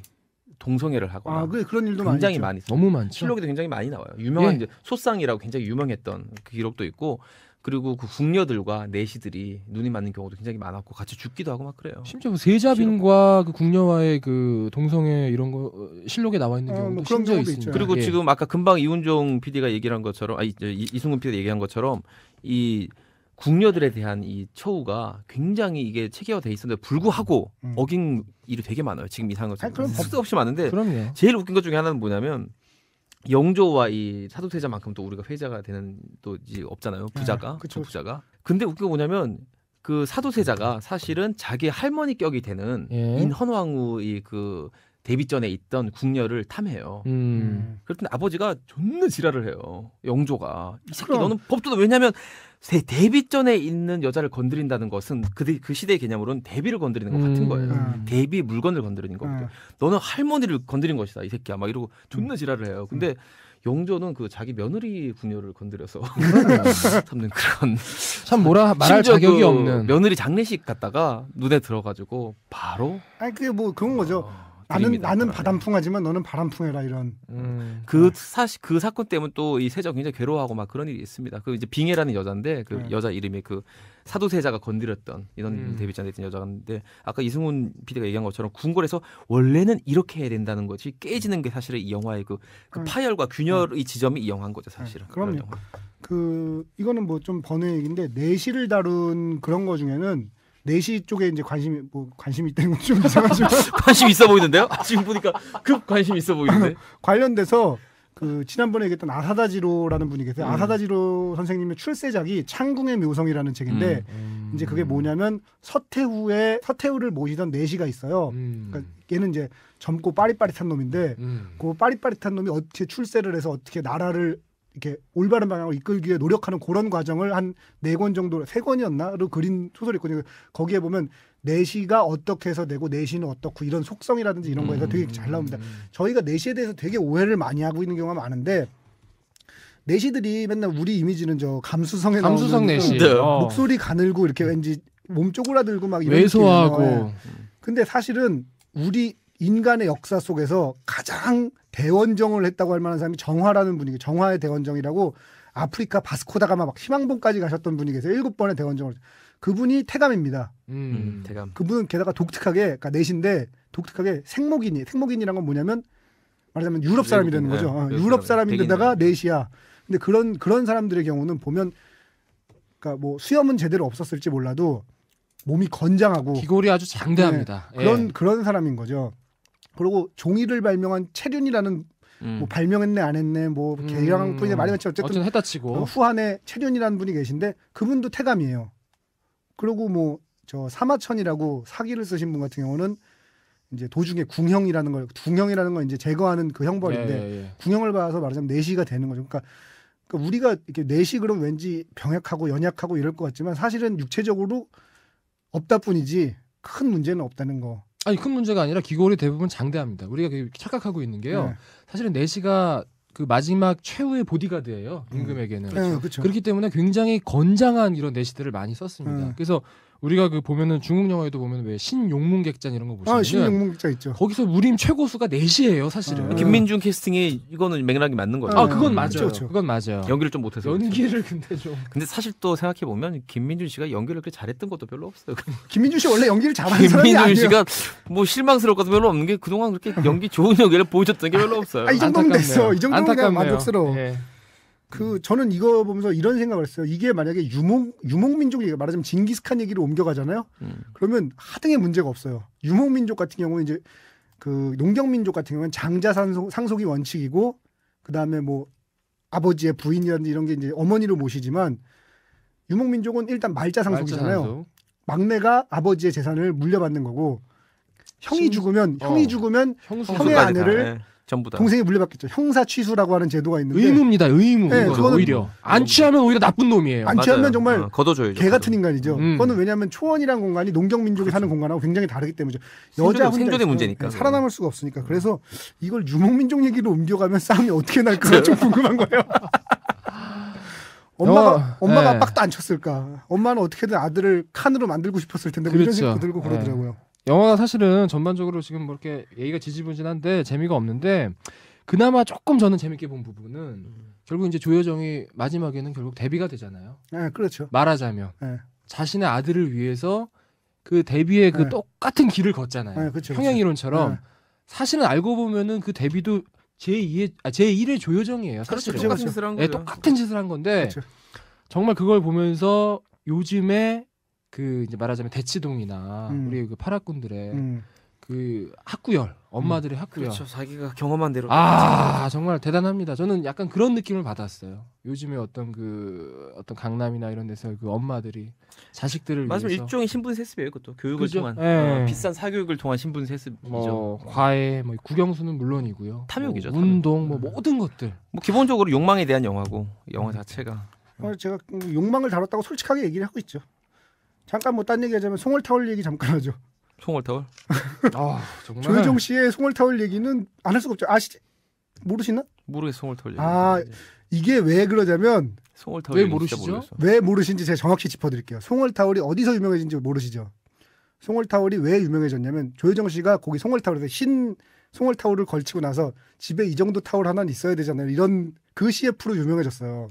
동성애를 하거나 그런 일도 굉장히 많이 있어요. 너무 많죠. 실록에도 굉장히 많이 나와요. 유명한 이제 소상이라고 굉장히 유명했던 그 기록도 있고 그리고 그 궁녀들과 내시들이 눈이 맞는 경우도 굉장히 많았고 같이 죽기도 하고 막 그래요. 심지어 뭐 세자빈과 그 궁녀와의 그 동성애 이런 거 실록에 나와 있는 경우도 뭐 심지어 있습니다. 그리고 지금 아까 금방 이훈종 PD가 얘기한 것처럼 이승훈 PD가 얘기한 것처럼 이 궁녀들에 대한 이 처우가 굉장히 이게 체계화돼 있었는데 불구하고 어긴 일이 되게 많아요. 지금 이상한 것처럼 수도 없이 많은데 제일 웃긴 것 중에 하나는 뭐냐면 영조와 이 사도세자만큼 또 우리가 회자가 되는 또 이제 없잖아요. 부자가 부자가. 근데 웃긴 게 뭐냐면 그 사도세자가 사실은 자기 할머니 격이 되는 인헌왕후의 그 데뷔 전에 있던 궁녀를 탐해요. 그랬더니 아버지가 존나 지랄을 해요. 영조가 이 새끼 너는 법도도 왜냐면 데뷔 전에 있는 여자를 건드린다는 것은 그 시대의 개념으로는 데뷔를 건드리는 것 같은 거예요. 데뷔 물건을 건드리는 거거든요. 너는 할머니를 건드린 것이다 이 새끼야. 막 이러고 존나 지랄을 해요. 근데 영조는 그 자기 며느리 궁녀를 건드려서 삼는 그런 참 뭐라 말할 자격이 그 없는 며느리 장례식 갔다가 눈에 들어가지고 바로 그게 뭐 그런 거죠. 나는 바람풍하지만 너는 바람풍해라 이런. 그 사건 때문에 또 이 세자가 굉장히 괴로워하고 막 그런 일이 있습니다. 그 이제 빙해라는 여자인데 그 여자 이름이 그 사도세자가 건드렸던 이런 데뷔장 됐던 여자인데 아까 이승훈 PD가 얘기한 것처럼 궁궐에서 원래는 이렇게 해야 된다는 거지 깨지는 게 사실은 이 영화의 그 파열과 균열의 지점이 이 영화인 거죠 사실은. 그럼요. 그 이거는 뭐 좀 번외 얘기인데 내시를 다룬 그런 거 중에는 내시 쪽에 이제 관심이 있다는 건 좀 이상하지만 관심 있어 보이는데요? 지금 보니까 급 관심 있어 보이는데. 관련돼서 그 지난번에 얘기했던 아사다지로라는 분이 계세요. 아사다지로 선생님의 출세작이 창궁의 묘성이라는 책인데 이제 그게 뭐냐면 서태후를 모시던 내시가 있어요. 그러니까 얘는 이제 젊고 빠릿빠릿한 놈인데 그 빠릿빠릿한 놈이 어떻게 출세를 해서 어떻게 나라를 이렇게 올바른 방향으로 이끌기 위해 노력하는 그런 과정을 한 4권 정도 3권이었나로 그린 소설이 있거든요. 거기에 보면 내시가 어떻게 해서 내고 내시는 어떻고 이런 속성이라든지 이런 거에서 되게 잘 나옵니다. 저희가 내시에 대해서 되게 오해를 많이 하고 있는 경우가 많은데 내시들이 맨날 우리 이미지는 저 감수성 내시 목소리 가늘고 이렇게 왠지 몸 쪼그라들고 막 이런 왜소하고. 근데 사실은 우리 인간의 역사 속에서 가장 대원정을 했다고 할 만한 사람이 정화라는 분이 계세요. 정화의 대원정이라고 아프리카 바스코다가마 막 희망봉까지 가셨던 분이 계세요. 7번의 대원정을. 그분이 태감입니다. 태감. 그분은 게다가 독특하게 그러니까 내신데 독특하게 생목인이란 건 뭐냐면 말하자면 유럽 사람이라는 거죠. 유럽 사람인데다가 내시야. 근데 그런 사람들의 경우는 보면 그러니까 뭐 수염은 제대로 없었을지 몰라도 몸이 건장하고 기골이 아주 장대합니다. 네, 그런 사람인 거죠. 그리고 종이를 발명한 체륜이라는 뭐 발명했네 안 했네 뭐 개량 분이 말이 많지 어쨌든 했다 치고 후한에 체륜이라는 분이 계신데 그분도 태감이에요. 그리고 뭐 저 사마천이라고 사기를 쓰신 분 같은 경우는 이제 도중에 궁형이라는 건 이제 제거하는 그 형벌인데 궁형을 봐서 말하자면 내시가 되는 거죠. 그러니까 우리가 이렇게 내시 그럼 왠지 병약하고 연약하고 이럴 것 같지만 사실은 육체적으로 없다 뿐이지 큰 문제는 없다는 거. 아니 큰 문제가 아니라 기골이 대부분 장대합니다. 우리가 착각하고 있는 게요. 사실은 내시가 그 마지막 최후의 보디가드예요. 임금에게는. 그렇죠. 그렇기 때문에 굉장히 건장한 이런 내시들을 많이 썼습니다. 그래서 우리가 그 보면은 중국 영화에도 보면 왜 신용문객잔 이런 거 보시면 신용문객잔 있죠. 거기서 무림 최고수가 내시예요, 사실은. 김민중 캐스팅이 이거는 맥락이 맞는 거죠. 그건 맞아요. 그렇죠. 그건 맞아요. 연기를 좀 못해서. 연기를 근데 좀. 근데 사실 또 생각해 보면 김민준 씨가 연기를 그렇게 잘했던 것도 별로 없어요. 김민준 씨 원래 연기를 잘하는 사람이 아니에요. 김민준 씨가 뭐 실망스러울 것도 별로 없는 게 그동안 그렇게 연기 좋은 연기를 보여줬던 게 별로 없어요. 이 정도면 됐어. 이 정도면 그냥 만족스러워. 예. 저는 이거 보면서 이런 생각을 했어요. 이게 만약에 유목민족 얘기 말하자면 징기스칸 얘기를 옮겨가잖아요. 그러면 하등의 문제가 없어요. 유목민족 같은 경우는 이제 그 농경민족 같은 경우는 장자상속이 원칙이고 그 다음에 뭐 아버지의 부인이라든지 이런 게 이제 어머니로 모시지만 유목민족은 일단 말자상속이잖아요. 막내가 아버지의 재산을 물려받는 거고 형이 죽으면 형의 아내를 전부 다. 동생이 물려받겠죠. 형사 취수라고 하는 제도가 있는데 의무입니다. 의무. 네, 그거는 오히려 안 취하면 오히려 나쁜 놈이에요. 안 취하면 정말 걷어줘야죠. 개 같은 인간이죠. 그거는 왜냐하면 초원이라는 공간이 농경민족이 사는 공간하고 굉장히 다르기 때문이죠. 여자 생존의 문제니까. 살아남을 수가 없으니까. 그래서 이걸 유목민족 얘기로 옮겨가면 싸움이 어떻게 날까 좀 궁금한 거예요. 엄마가 압박도 안 쳤을까? 엄마는 어떻게든 아들을 칸으로 만들고 싶었을 텐데 이런 생각도 들고 그러더라고요. 영화가 사실은 전반적으로 지금 뭐 이렇게 얘기가 지지부진한데 재미가 없는데 그나마 조금 저는 재밌게 본 부분은 결국 이제 조여정이 마지막에는 결국 데뷔가 되잖아요. 네, 그렇죠. 말하자면 자신의 아들을 위해서 그 데뷔의 그 똑같은 길을 걷잖아요. 그렇죠, 평행이론처럼 사실은 알고 보면은 그 데뷔도 제1의 조여정이에요. 사실은. 똑같은 짓을 한 거죠. 똑같은 짓을 한 건데 그렇죠. 정말 그걸 보면서 요즘에 그 이제 말하자면 대치동이나 우리 그 파라꾼들의 그 학구열, 엄마들의 학구열. 그렇죠. 자기가 경험한 대로. 정말 대단합니다. 저는 약간 그런 느낌을 받았어요. 요즘에 어떤 강남이나 이런 데서 그 엄마들이 자식들을 위해서. 일종의 신분 세습이에요, 그것도. 교육을 통한 비싼 사교육을 통한 신분 세습이죠. 과외, 국영수는 물론이고요. 탐욕이죠. 운동, 모든 것들. 기본적으로 욕망에 대한 영화고 영화 자체가. 제가 욕망을 다뤘다고 솔직하게 얘기를 하고 있죠. 잠깐 딴 얘기하자면 송월타월 얘기 잠깐 하죠. 송월타월? 정말. 조여정 씨의 송월타월 얘기는 안 할 수가 없죠. 아시지? 모르시나? 모르겠어, 송월타월 얘기. 이게 왜 그러냐면 송월타월 왜 모르시죠? 왜 모르신지 제가 정확히 짚어드릴게요. 송월타월이 어디서 유명해진지 모르시죠? 송월타월이 왜 유명해졌냐면 조효정 씨가 거기 송월타월에서 흰 송월타월을 걸치고 나서 집에 이 정도 타월 하나는 있어야 되잖아요. 이런 그 CF로 유명해졌어요.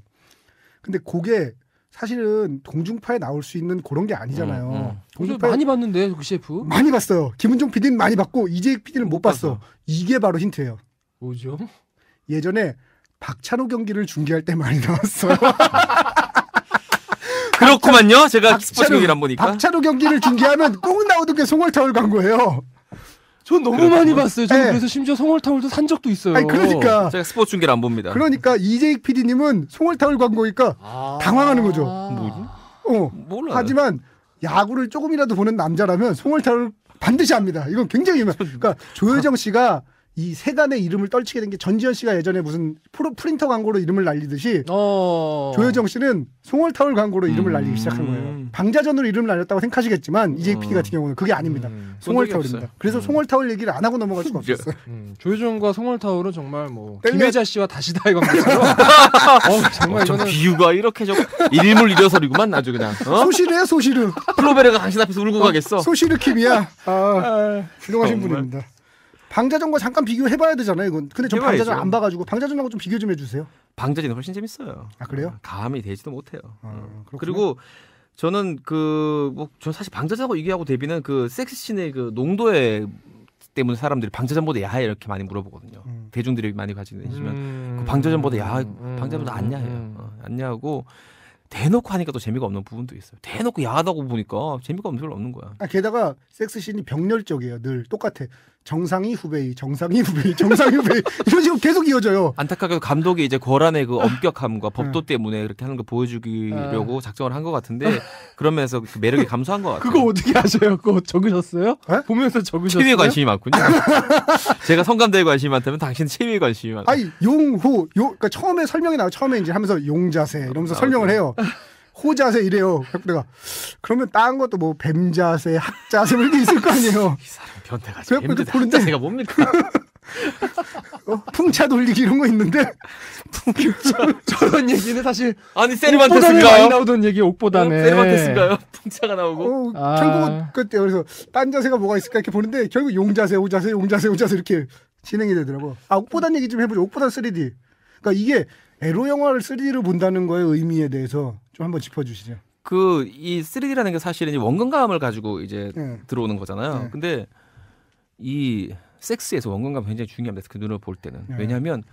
근데 그게 사실은 동중파에 나올 수 있는 그런 게 아니잖아요. 동중파 많이 봤는데 그 CF? 많이 봤어요. 김은종 PD는 많이 봤고 이재익 PD는 못 봤어. 이게 바로 힌트예요. 뭐죠? 예전에 박찬호 경기를 중계할 때 많이 나왔어요. 그렇구만요. 제가 스포츠 경기를 안 보니까. 박찬호 경기를 중계하면 꼭 나오던 게 송월타월 광고예요. 전 너무 많이 봤어요. 저는 그래서 심지어 송월타월도 산 적도 있어요. 아니, 그러니까 제가 스포츠 중계를 안 봅니다. 그러니까 이재익 PD님은 송월타월 광고니까 당황하는 거죠. 뭐지? 몰라요. 하지만 야구를 조금이라도 보는 남자라면 송월타월 반드시 압니다. 이건 굉장히 유명. 그러니까 조효정 씨가 이 세간의 이름을 떨치게 된 게 전지현 씨가 예전에 무슨 프린터 광고로 이름을 날리듯이 조효정 씨는 송월타월 광고로 이름을 날리기 시작한 거예요. 방자전으로 이름을 날렸다고 생각하시겠지만 이재익 PD 같은 경우는 그게 아닙니다. 송월타월입니다. 그래서 송월타월 얘기를 안 하고 넘어갈 수가 없었어요. 조효정과 송월타월은 정말 뭐 김혜자 씨와 다시다의 관계처럼 정말 이거는 비유가 이렇게 좀 일물 일여설이구만 아주 그냥. 소시르야 소시르. 플로베르가 당신 앞에서 울고 가겠어. 소시르 킴이야. 훌륭하신 분입니다. 방자전과 잠깐 비교해봐야 되잖아요. 이건. 근데 저 방자전 안 봐가지고 방자전하고 좀 비교 좀 해주세요. 방자전이 훨씬 재밌어요. 아 그래요? 감이 되지도 못해요. 그리고 저는 전 사실 방자전하고 얘기하고 대비는 그 섹스씬의 그 농도에 때문에 사람들이 방자전보다 야해 이렇게 많이 물어보거든요. 대중들이 많이 가지고 계시면 그 방자전보다 방자전보다 안 야해요. 안 야하고. 대놓고 하니까 또 재미가 없는 부분도 있어요. 대놓고 야하다고 보니까 재미가 별로 없는 거야. 게다가 섹스씬이 병렬적이에요. 늘 똑같아. 정상이 후배이, 정상이 후배이, 정상이 후배이 이런 식으로 계속 이어져요. 안타깝게도 감독이 이제 거란의 그 엄격함과 법도 때문에 그렇게 하는 걸 보여주려고 작정을 한 것 같은데 그런 면에서 그 매력이 감소한 것 같아요. 그거 어떻게 아셔요? 그거 적으셨어요? 보면서 적으셨어요? 체위에 관심이 많군요. 제가 성감대에 관심이 많다면 당신은 체위에 관심이 많아요. 아니 그러니까 처음에 설명이 나와. 처음에 이제 하면서 용자세 이러면서 설명을 해요. 호자세 이래요. 내가 그러면 다른 것도 뭐 뱀자세, 학자세 이런 게 있을 거 아니에요. 이 사람 변태가지. 뱀자세, 학자세가 뭡니까? 풍차 돌리기 이런 거 있는데 저런 얘기는 사실 아니 세르반테스인가요? 많이 나오던 얘기 옥보단에 세르반테스인가요? 풍차가 나오고 결국은 그때 그래서 딴 자세가 뭐가 있을까 이렇게 보는데 결국 용자세, 호자세, 용자세, 호자세 이렇게 진행이 되더라고. 옥보단 얘기 좀 해보죠. 옥보단 3D. 그러니까 이게 에로 영화를 3D로 본다는 거의 의미에 대해서 좀 한번 짚어주시죠. 이 3D라는 게 사실은 원근감을 가지고 이제 들어오는 거잖아요. 근데 이 섹스에서 원근감 굉장히 중요합니다. 그 눈을 볼 때는. 왜냐하면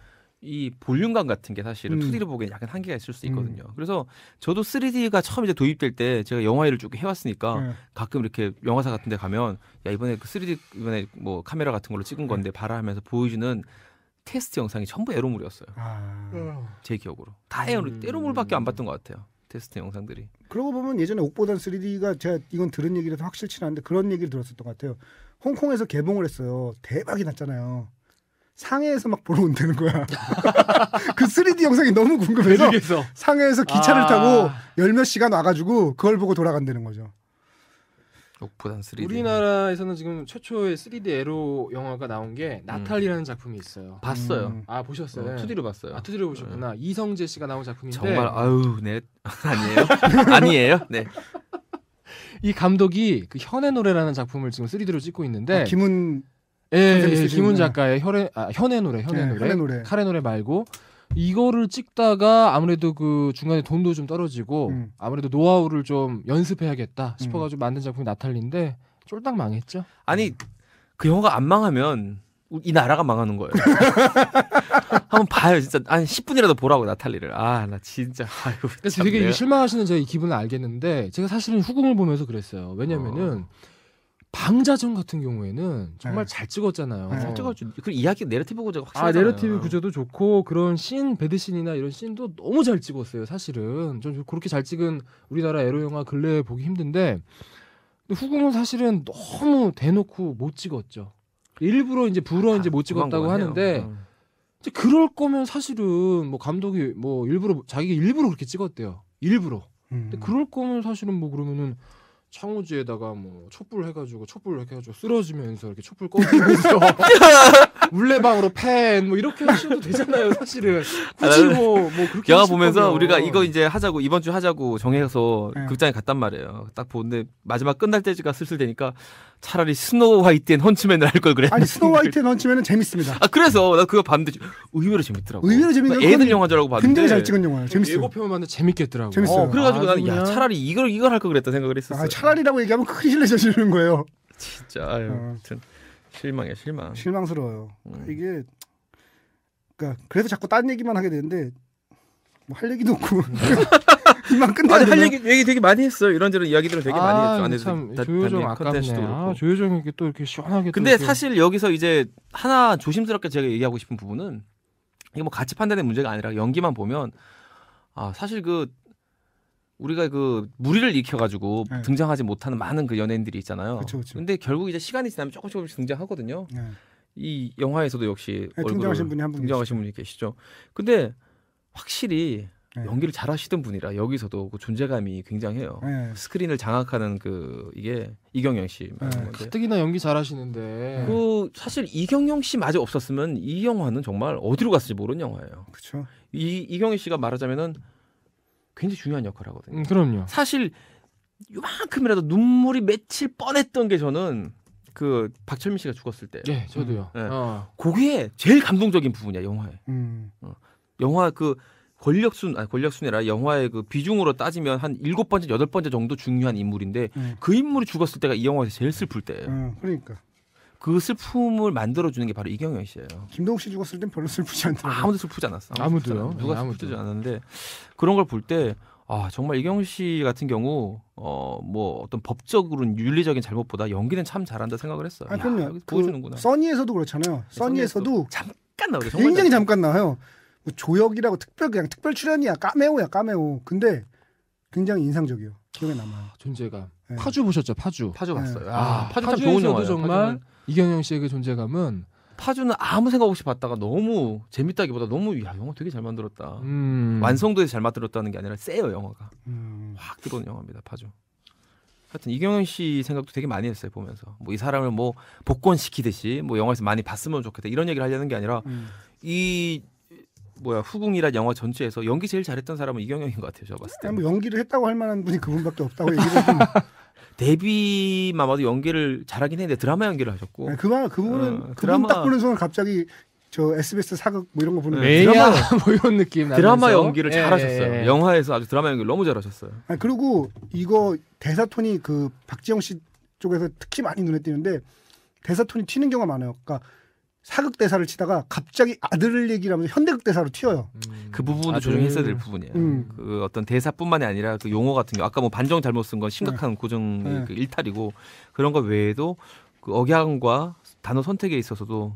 이 볼륨감 같은 게 사실은 2D로 보기엔 약간 한계가 있을 수 있거든요. 그래서 저도 3D가 처음 이제 도입될 때 제가 영화 일을 쭉 해왔으니까 가끔 이렇게 영화사 같은 데 가면 야 이번에 그 3D 이번에 뭐 카메라 같은 걸로 찍은 건데 봐라 하면서 보여주는 테스트 영상이 전부 에로물이었어요. 제 기억으로. 다 에로물밖에 안 봤던 것 같아요. 테스트 영상들이. 그러고 보면 예전에 옥보단 3D가 제가 이건 들은 얘기라서 확실치 않은데 그런 얘기를 들었었던 것 같아요. 홍콩에서 개봉을 했어요. 대박이 났잖아요. 상해에서 막 보러 온다는 거야. 그 3D 영상이 너무 궁금해서 상해에서 기차를 타고 열몇 시간 와가지고 그걸 보고 돌아간다는 거죠. 옥보단 3D. 우리나라에서는 지금 최초의 3D 에로 영화가 나온 게 나탈이라는 작품이 있어요. 봤어요. 보셨어요? 2D로 봤어요. 2D로 보셨구나. 이성재 씨가 나온 작품인데 정말 네 아니에요? 아니에요? 네. 이 감독이 그 현의 노래라는 작품을 지금 3D로 찍고 있는데 김훈 김훈 작가의 현의 노래 칼의 노래 말고 이거를 찍다가 아무래도 그 중간에 돈도 좀 떨어지고 아무래도 노하우를 좀 연습해야겠다 싶어가지고 만든 작품이 나탈리인데 쫄딱 망했죠. 아니 그 영화가 안 망하면 이 나라가 망하는 거예요. 한번 봐요. 진짜 한 10분이라도 보라고 나탈리를. 나 진짜 그래서 되게 실망하시는 제가 이 기분을 알겠는데 제가 사실은 후궁을 보면서 그랬어요. 왜냐면은 방자전 같은 경우에는 정말 잘 찍었잖아요. 잘 찍었죠. 그 이야기 내러티브 구조가 확실하잖아요. 내러티브 구조도 좋고 그런 배드씬이나 이런 씬도 너무 잘 찍었어요. 사실은 좀 그렇게 잘 찍은 우리나라 에로 영화 근래에 보기 힘든데 후궁은 사실은 너무 대놓고 못 찍었죠. 일부러 이제 이제 못 찍었다고 하는데 이제 그럴 거면 사실은 뭐 감독이 뭐 자기가 일부러 그렇게 찍었대요. 일부러. 근데 그럴 거면 사실은 뭐 그러면은 창호지에다가 뭐 촛불 해가지고 쓰러지면서 이렇게 촛불 꺼지면서 물레방으로 팬 뭐 이렇게 하셔도 되잖아요, 사실은. 굳이 나는 뭐 그렇게 영화 하실 보면서 거면. 우리가 이거 이제 하자고 이번 주 하자고 정해서 네. 극장에 갔단 말이에요. 딱 보는데 마지막 끝날 때가 슬슬 되니까 차라리 스노우 화이트 앤 헌츠맨을 할 걸 그랬는데. 아니 스노우 화이트 런치면은 재밌습니다. 아 그래서 나 그거 봤는데 의외로 재밌더라고. 의외로 재밌는 애들 영화 줄 알고 봤는데 굉장히 잘 찍은 영화예요. 재밌어요. 예고편만 봤는데 재밌겠더라고요. 재밌어요. 그래가지고 나는 야 그냥 차라리 이걸 할 걸 그랬다 생각을 했었어. 아, 차라리라고 얘기하면 큰일 실례 저지르는 거예요. 진짜 아유 아무튼 실망이야 실망. 실망스러워요. 이게 그러니까 그래서 자꾸 딴 얘기만 하게 되는데 뭐 할 얘기도 없고 이만 끝내야 아니 할 되나? 얘기 되게 많이 했어요. 이런저런 이야기들을 되게 많이 했죠. 안에서 참 다- 조효정 단일 컨텐츠도 아깝네. 그렇고. 조효정이 또 이렇게 시원하게. 근데 또 이렇게 사실 여기서 이제 하나 조심스럽게 제가 얘기하고 싶은 부분은 이게 뭐 가치 판단의 문제가 아니라 연기만 보면 아 사실 그 우리가 그 무리를 익혀가지고 네. 등장하지 못하는 많은 그 연예인들이 있잖아요. 그쵸, 그쵸. 근데 결국 이제 시간이 지나면 조금씩 등장하거든요. 네. 이 영화에서도 역시 네, 얼굴을 등장하신 분이 한 분 등장하신 분이 계시죠. 근데 확실히 네. 연기를 잘하시던 분이라 여기서도 그 존재감이 굉장해요. 네. 스크린을 장악하는 그 이게 이경영 씨 말하는 네. 건데. 가뜩이나 연기 잘하시는데. 그 사실 이경영 씨 마저 없었으면 이 영화는 정말 어디로 갔을지 모르는 영화예요. 그렇죠. 이경영 씨가 말하자면은 굉장히 중요한 역할을 하거든요. 그럼요. 사실 요만큼이라도 눈물이 맺힐 뻔했던 게 저는 그 박철민 씨가 죽었을 때. 예, 저도요. 네. 그게 제일 감동적인 부분이야 영화에. 영화 그 권력순이라 영화의 그 비중으로 따지면 한 7번째, 8번째 정도 중요한 인물인데 그 인물이 죽었을 때가 이 영화에서 제일 슬플 때예요. 그러니까 그 슬픔을 만들어주는 게 바로 이경영 씨예요. 김동욱 씨 죽었을 땐 별로 슬프지 않더라고요. 아무도 슬프지 않았어. 아무도요. 누가 네, 슬프지 아무도. 않았는데 그런 걸 볼 때 아 정말 이경영 씨 같은 경우 뭐 어떤 법적으로는 윤리적인 잘못보다 연기는 참 잘한다 생각을 했어요. 아, 그럼요. 여기 보여주는구나. 써니에서도 그렇잖아요. 써니에서도 잠깐 나오죠. 굉장히 잠깐 나와요. 뭐 조역이라고 특별 출연이야. 까메오. 근데 굉장히 인상적이에요. 기억에 남아요. 존재감. 네. 파주 보셨죠? 파주. 파주 봤어요. 네. 파주 참 좋은 파주에서도 영화예요. 정말 이경영 씨의 그 존재감은 파주는 아무 생각 없이 봤다가 너무 재밌다기보다 너무 야 영화 되게 잘 만들었다. 완성도에서 잘 만들었다는 게 아니라 세요 영화가. 확 들어오는 영화입니다. 파주. 하여튼 이경영 씨 생각도 되게 많이 했어요 보면서. 뭐 이 사람을 뭐 복권시키듯이 뭐 영화에서 많이 봤으면 좋겠다 이런 얘기를 하려는 게 아니라 이 후궁이란 영화 전체에서 연기 제일 잘했던 사람은 이경영인 것 같아요. 제가 봤을 때. 뭐 연기를 했다고 할 만한 분이 그분밖에 없다고 얘기를 좀. 데뷔만 봐도 연기를 잘하긴 했는데 드라마 연기를 하셨고. 그분은 그분 드라마- 딱 보는 순간 갑자기 저 SBS 사극 뭐 이런 거 보는 매야 뭐 이런 느낌 드라마 나면서. 연기를 예, 잘하셨어요. 예. 영화에서 아주 드라마 연기를 너무 잘하셨어요. 그리고 이거 대사 톤이 그 박지영 씨 쪽에서 특히 많이 눈에 띄는데 대사 톤이 튀는 경우가 많아요. 그러니까 사극 대사를 치다가 갑자기 아들 얘기를 하면서 현대극 대사로 튀어요. 그 부분도 조정했어야 될 부분이에요. 그 어떤 대사뿐만이 아니라 그 용어 같은 경우 아까 뭐 반정 잘못 쓴 건 심각한 고정 네. 그 일탈이고 그런 거 외에도 그 억양과 단어 선택에 있어서도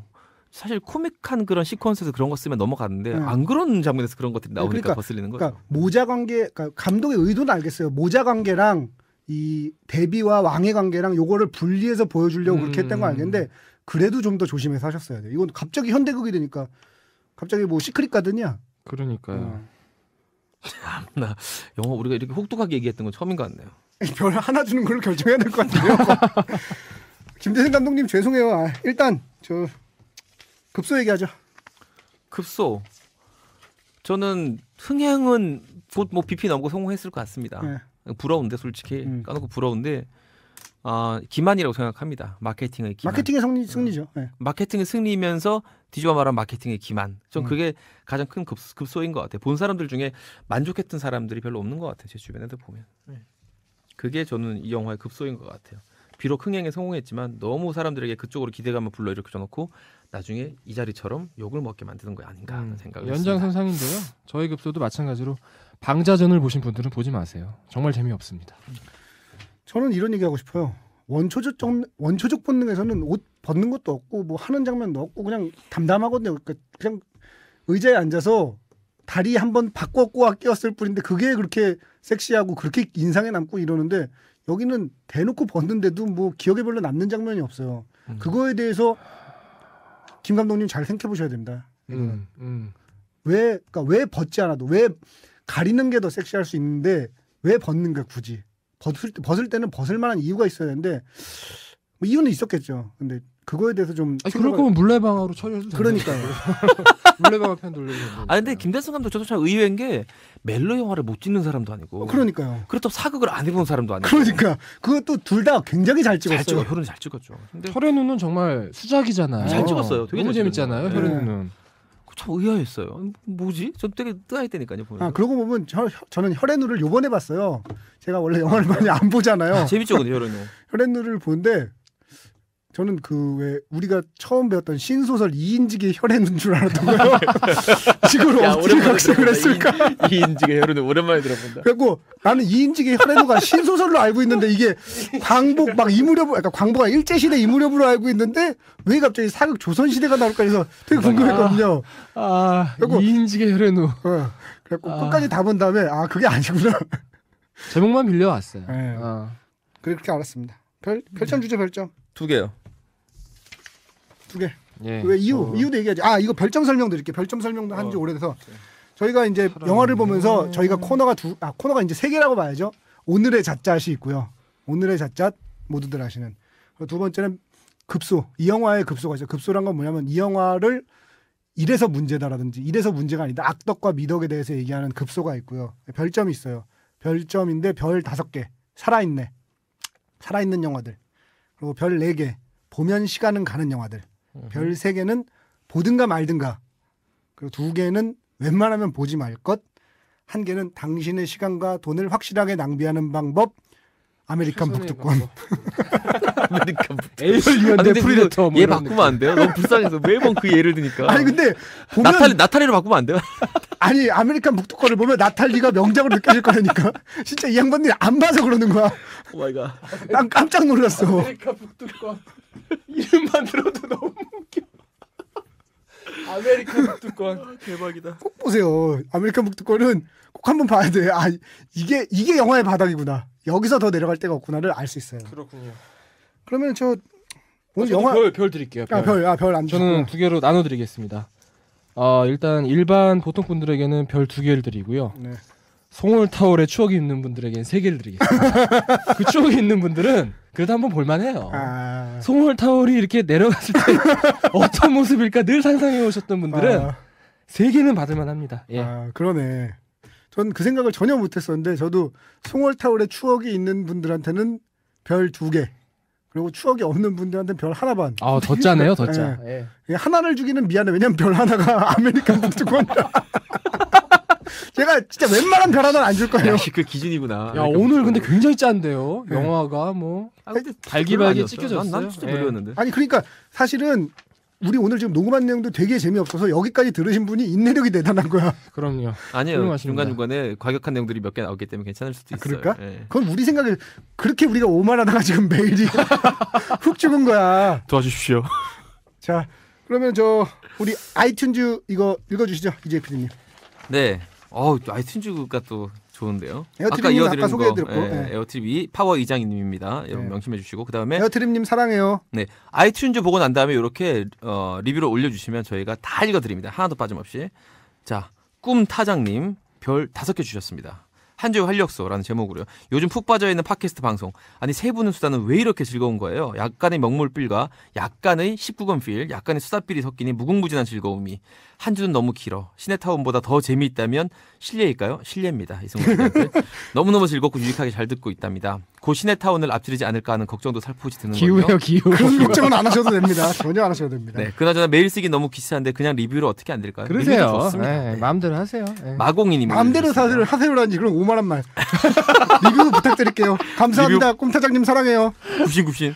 사실 코믹한 그런 시퀀스에서 그런 거 쓰면 넘어가는데 안 그런 장면에서 그런 것들이 나오니까 그러니까- 거슬리는 거죠. 그러니까 모자 관계, 그러니까 감독의 의도는 알겠어요. 모자 관계랑 이 데뷔와 왕의 관계랑 요거를 분리해서 보여주려고 그렇게 했던 건 알겠는데 그래도 좀 더 조심해서 하셨어야 돼요. 이건 갑자기 현대극이 되니까 갑자기 뭐 시크릿 가든이야. 그러니까요. 나 영화 우리가 이렇게 혹독하게 얘기했던 건 처음인 것 같네요. 별 하나 주는 걸로 결정해야 될 것 같아요. 김대생 감독님 죄송해요. 일단 저 급소 얘기하죠. 급소. 저는 흥행은 곧 뭐 BP 넘고 성공했을 것 같습니다. 네. 부러운데 솔직히 까놓고 부러운데 기만이라고 생각합니다. 마케팅의 기만. 마케팅의 승리죠. 네. 마케팅의 승리면서 뒤집어 말하면 마케팅의 기만. 전 그게 가장 큰 급소인 것 같아요. 본 사람들 중에 만족했던 사람들이 별로 없는 것 같아요. 제 주변에도 보면. 그게 저는 이 영화의 급소인 것 같아요. 비록 흥행에 성공했지만 너무 사람들에게 그쪽으로 기대감을 불러일으켜 놓고 나중에 이 자리처럼 욕을 먹게 만드는 거 아닌가 하는 생각을 했습니다. 연장선상인데요. 저희 급소도 마찬가지로 방자전을 보신 분들은 보지 마세요. 정말 재미없습니다. 저는 이런 얘기하고 싶어요. 원초적 본능에서는 옷 벗는 것도 없고 뭐 하는 장면도 없고 그냥 담담하거든요. 그러니까 그냥 의자에 앉아서 다리 한번 바꿔 끼웠을 뿐인데 그게 그렇게 섹시하고 그렇게 인상에 남고 이러는데 여기는 대놓고 벗는데도 뭐 기억에 별로 남는 장면이 없어요. 그거에 대해서 김 감독님 잘 생각해 보셔야 됩니다. 그러니까 왜 벗지 않아도 왜 가리는 게 더 섹시할 수 있는데 왜 벗는가 굳이 벗을 때는 벗을 만한 이유가 있어야 되는데 뭐 이유는 있었겠죠. 근데 그거에 대해서 좀 그럴 거면 물레방아로 처리해도 되는 그러니까요. 물레방아 편 돌려주는. 근데 김대성 감독 저도 참 의외인 게 멜로 영화를 못 찍는 사람도 아니고. 그러니까요. 그렇다고 사극을 안 해본 사람도 아니고. 그러니까 그것도 둘 다 굉장히 잘 찍었어요. 잘 찍어. 혈은 잘 찍었죠. 근데 혈의 눈은 정말 수작이잖아요. 잘 찍었어요. 되게 너무 잘 재밌잖아요. 찍었어요. 혈의 네. 눈은. 참 의아했어요. 뭐지? 전 되게 뜨아했다니까요. 보면서. 그러고 보면 저는 혈의 눈을 요번에 봤어요. 제가 원래 영화를 많이 안 보잖아요. 재밌죠, 근데 혈의 눈. 혈의 눈을 보는데 저는 그 왜 우리가 처음 배웠던 신소설 이인직의 혈의 눈 줄 알았던 거예요. 이걸 어떻게 각색을 했을까? 이인직의 혈의 눈 오랜만에 들어본다. 그리고 나는 이인직의 혈의 눈가 신소설로 알고 있는데 이게 광복 막 이무렵, 그러니까 광복가 일제시대 이무렵으로 알고 있는데 왜 갑자기 사극 조선시대가 나올까 해서 되게 궁금했거든요. 그리고 이인직의 혈의 눈. 그래갖고 끝까지 다 본 다음에 그게 아니구나. 제목만 빌려왔어요. 네. 그렇게 알았습니다. 별점 주죠, 별점. 2개요. 2개. 예. 왜 이유도 얘기하지. 이거 별점 설명 드릴게요. 별점 설명도 한 지 오래돼서 저희가 이제 영화를 보면서 저희가 코너가 이제 3개라고 봐야죠. 오늘의 잣잣이 있고요. 오늘의 잣잣 모두들 아시는. 두 번째는 급소. 이 영화의 급소가 있어요. 급소란 건 뭐냐면 이 영화를 이래서 문제다라든지 이래서 문제가 아니다. 악덕과 미덕에 대해서 얘기하는 급소가 있고요. 별점이 있어요. 별점인데 별 5개. 살아있네. 살아있는 영화들. 그리고 별 4개. 보면 시간은 가는 영화들. 별 3개는 보든가 말든가. 그리고 2개는 웬만하면 보지 말 것. 1개는 당신의 시간과 돈을 확실하게 낭비하는 방법. 아메리칸 북두권. 아메리칸 북두권. 에일리언 대 프리데터. 얘 바꾸면 안 돼요? 너무 불쌍해서 매번 그 예를 드니까. 아니 근데 보면 나탈리로 바꾸면 안 돼요? 아니 아메리칸 북두권을 보면 나탈리가 명작으로 느껴질 거라니까. 진짜 이 양반들이 안 봐서 그러는 거야. 오 마이 갓. 난 깜짝 놀랐어. 아메리칸 북두권. 이름만 들어도 너무 웃겨. 아메리칸 북두권. 대박이다. 꼭 보세요. 아메리칸 북두권은 꼭 한번 봐야 돼. 이게 영화의 바닥이구나. 여기서 더 내려갈 데가 없구나를 알 수 있어요. 그렇군요. 그러면 저 오늘 영화 별 드릴게요. 별 안 주고. 저는 2개로 나눠 드리겠습니다. 일단 일반 보통 분들에게는 별 2개를 드리고요. 네. 송월타월의 추억이 있는 분들에게는 3개를 드리겠습니다. 그 추억이 있는 분들은 그래도 한번 볼만해요. 송월타월이 이렇게 내려갔을 때 어떤 모습일까 늘 상상해 오셨던 분들은 3개는 받을만합니다. 예. 그러네. 전 그 생각을 전혀 못했었는데 저도 송월타월의 추억이 있는 분들한테는 별 2개. 그리고 추억이 없는 분들한테는 별 1반. 더 짜네요, 더 짜. 예. 하나를 주기는 미안해. 왜냐면 별 하나가 아메리칸 북두권이라. 제가 진짜 웬만한 별 하나는 안 줄 거예요. 그 기준이구나. 야 오늘 근데 굉장히 짠데요. 영화가 뭐 근데 발기발기 찢겨졌어요. 난 진짜 별로였는데. 아니 그러니까 사실은 우리 오늘 지금 녹음한 내용도 되게 재미없어서 여기까지 들으신 분이 인내력이 대단한 거야. 그럼요. 아니에요. 중간중간에 과격한 내용들이 몇 개 나오기 때문에 괜찮을 수도 있어요. 그럴까? 예. 그건 우리 생각에 그렇게 우리가 오만하다가 지금 메일이 훅 죽은 거야. 도와주십시오. 자 그러면 우리 아이튠즈 이거 읽어주시죠. 이재 PD님. 네. 아이튠즈가 또 좋은데요. 에어트립님 아까 거, 소개해드렸고. 네. 에어트립이 파워 이장님입니다. 여러분 명심해 주시고 그다음에 에어트립님 사랑해요. 네. 아이튠즈 보고 난 다음에 이렇게 리뷰를 올려주시면 저희가 다 읽어드립니다. 하나도 빠짐없이. 자, 꿈타장님 별 5개 주셨습니다. 한 주의 활력소라는 제목으로요. 요즘 푹 빠져있는 팟캐스트 방송. 아니 세 분의 수다는 왜 이렇게 즐거운 거예요? 약간의 명물필과 약간의 19금필, 약간의 수다필이 섞이니 무궁무진한 즐거움이. 한 주는 너무 길어. 시네타운보다 더 재미있다면 실례일까요? 실례입니다. 이승훈 씨한테. 너무너무 즐겁고 유익하게 잘 듣고 있답니다. 고 시네타운을 앞지르지 않을까 하는 걱정도 살포시 드는 거예요. 기우예요, 기우. 그런 걱정은 안 하셔도 됩니다. 전혀 안 하셔도 됩니다. 네, 그나저나 메일 쓰기 너무 귀찮은데 그냥 리뷰를 어떻게 안 될까요? 그러세요. 네, 마음대로 하세요. 네. 마공이님 마음대로 하세요라니 그럼 5만원 말. 리뷰 부탁드릴게요. 감사합니다. 꿈타장님 사랑해요. 굽신굽신.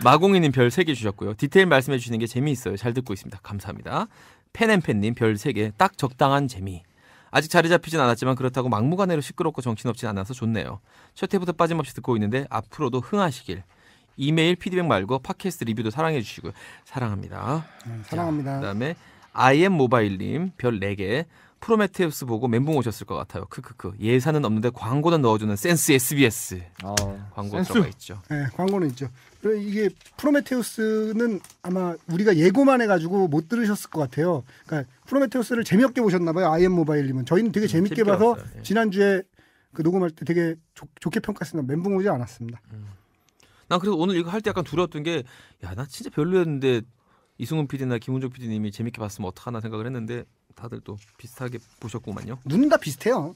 마공이님 별 3개 주셨고요. 디테일 말씀해 주시는 게 재미있어요. 잘 듣고 있습니다. 감사합니다. 펜앤펜님 별 3개. 딱 적당한 재미. 아직 자리 잡히진 않았지만 그렇다고 막무가내로 시끄럽고 정신없진 않아서 좋네요. 첫 회부터 빠짐없이 듣고 있는데 앞으로도 흥하시길. 이메일 피드백 말고 팟캐스트 리뷰도 사랑해 주시고요. 사랑합니다. 사랑합니다. 그다음에 IM모바일님 별 4개. 프로메테우스 보고 멘붕 오셨을 것 같아요. 크크크. 예산은 없는데 광고는 넣어주는 센스 SBS. 광고 센스. 들어가 있죠. 네, 광고는 있죠. 그리고 이게 프로메테우스는 아마 우리가 예고만 해가지고 못 들으셨을 것 같아요. 그러니까 프로메테우스를 재미없게 보셨나봐요. IM모바일님은. 저희는 되게 재밌게 봐서 봤어요. 예. 지난주에 그 녹음할 때 되게 좋게 평가했습니다. 멘붕 오지 않았습니다. 난 그래서 오늘 이거 할 때 약간 두려웠던 게 야, 나 진짜 별로였는데 이승훈 PD나 김은정 PD님이 재밌게 봤으면 어떡하나 생각을 했는데 다들 또 비슷하게 보셨구만요. 눈 다 비슷해요.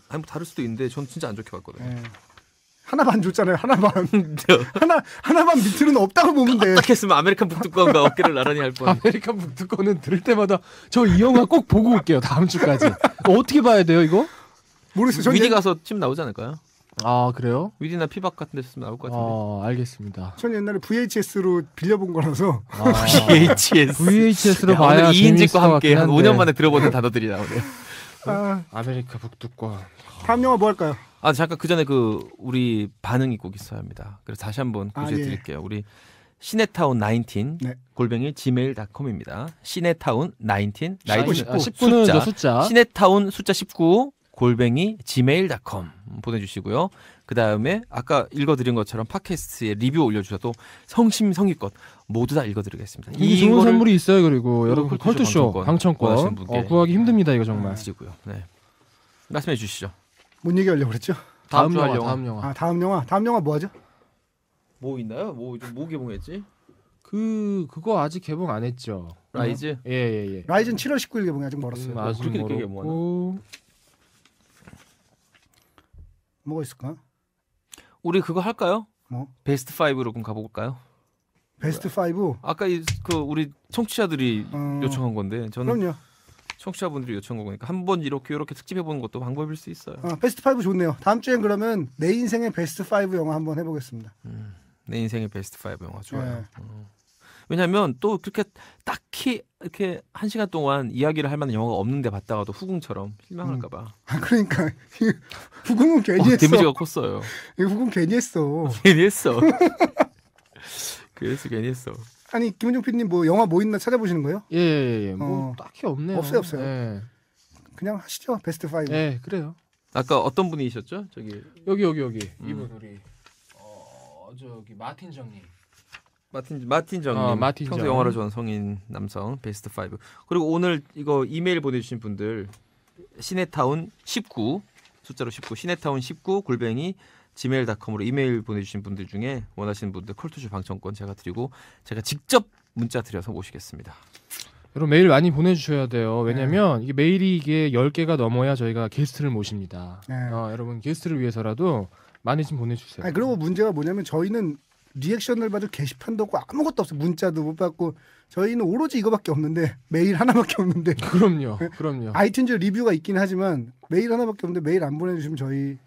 아니 뭐 다를 수도 있는데 전 진짜 안 좋게 봤거든요. 네. 하나만 줬잖아요. 하나만. 하나만 밑으로는 없다고 보면 돼. 딱 했으면 아메리칸 북두꺼운가 어깨를 나란히 할 뻔. 아메리칸 북두꺼는 들을 때마다 저 이 영화 꼭 보고 올게요. 다음 주까지. 어떻게 봐야 돼요 이거? 모르겠어요. 위디 가서 침 나오지 않을까요? 아 그래요? 위디나 피박 같은 데서 나올 것 같은데. 알겠습니다. 전 옛날에 VHS로 빌려본 거라서. VHS로 야, 봐야 오늘 이인직과 함께 한 한데. 5년 만에 들어보는 단어들이 나오네요. 아메리카 북두꺼. 다음 영화 뭐 할까요? 아 잠깐 그 전에 그 우리 반응이 꼭 있어야 합니다. 그래서 다시 한번 고지해 드릴게요. 우리 시네타운 19 네. 골뱅이 gmail.com입니다. 시네타운 19 19는 숫자. 시네타운 숫자 19 골뱅이 gmail.com 보내주시고요. 그 다음에 아까 읽어드린 것처럼 팟캐스트에 리뷰 올려주셔도 성심성의껏 모두 다 읽어드리겠습니다. 좋은 선물이 있어요. 그리고 여러분 컬투쇼 방청권 구하기 힘듭니다. 이거 정말. 드리고요. 네. 말씀해 주시죠. 뭔 얘기 하려고 그랬죠? 다음 영화. 다음 영화 뭐 하죠? 뭐 있나요? 뭐 개봉했지? 그거 아직 개봉 안 했죠. 라이즈? 예. 라이즈는 7월 19일 개봉이 아직 멀었어요. 아직 그렇게 늦게 개봉하나? 뭐가 있을까? 우리 그거 할까요? 뭐? 베스트 5로 그럼 가볼까요? 베스트 5? 아까 그 우리 청취자들이 요청한 건데 저는 그럼요. 청취자분들이 요청한 거니까 한번 이렇게 특집해보는 것도 방법일 수 있어요. 베스트 5 좋네요. 다음 주엔 그러면 내 인생의 베스트 5 영화 한번 해보겠습니다. 내 인생의 베스트 5 영화 좋아요. 네. 왜냐하면 또 그렇게 딱히 이렇게 1시간 동안 이야기를 할 만한 영화가 없는데 봤다가도 후궁처럼 실망할까봐. 그러니까 후궁은 괜히 했어. 데미지가 컸어요. 후궁 괜히 했어. 괜히 했어. 그래서 괜히 했어. 아니 김은정 PD님 뭐 영화 뭐 있나 찾아보시는 거예요? 예. 뭐 딱히 없네요. 없어요. 예. 그냥 하시죠. 베스트 5. 예, 그래요. 아까 어떤 분이셨죠? 저기 여기. 이분 우리 저기 마틴 정님. 마틴 정님. 마틴 평소 정. 영화를 좋아하는 성인 남성 베스트 5. 그리고 오늘 이거 이메일 보내주신 분들 시네타운 19 숫자로 19 시네타운 19 골뱅이 gmail.com으로 이메일 보내주신 분들 중에 원하시는 분들 컬투쇼 방청권 제가 드리고 제가 직접 문자 드려서 모시겠습니다. 여러분 메일 많이 보내주셔야 돼요. 왜냐면 이게 메일이 이게 10개가 넘어야 저희가 게스트를 모십니다. 네. 여러분 게스트를 위해서라도 많이 좀 보내주세요. 아니, 그리고 문제가 뭐냐면 저희는 리액션을 받을 게시판도 없고 아무것도 없어요. 문자도 못 받고 저희는 오로지 이거밖에 없는데 메일 하나밖에 없는데. 그럼요. 아이튠즈 리뷰가 있긴 하지만 메일 하나밖에 없는데 메일 안 보내주시면 저희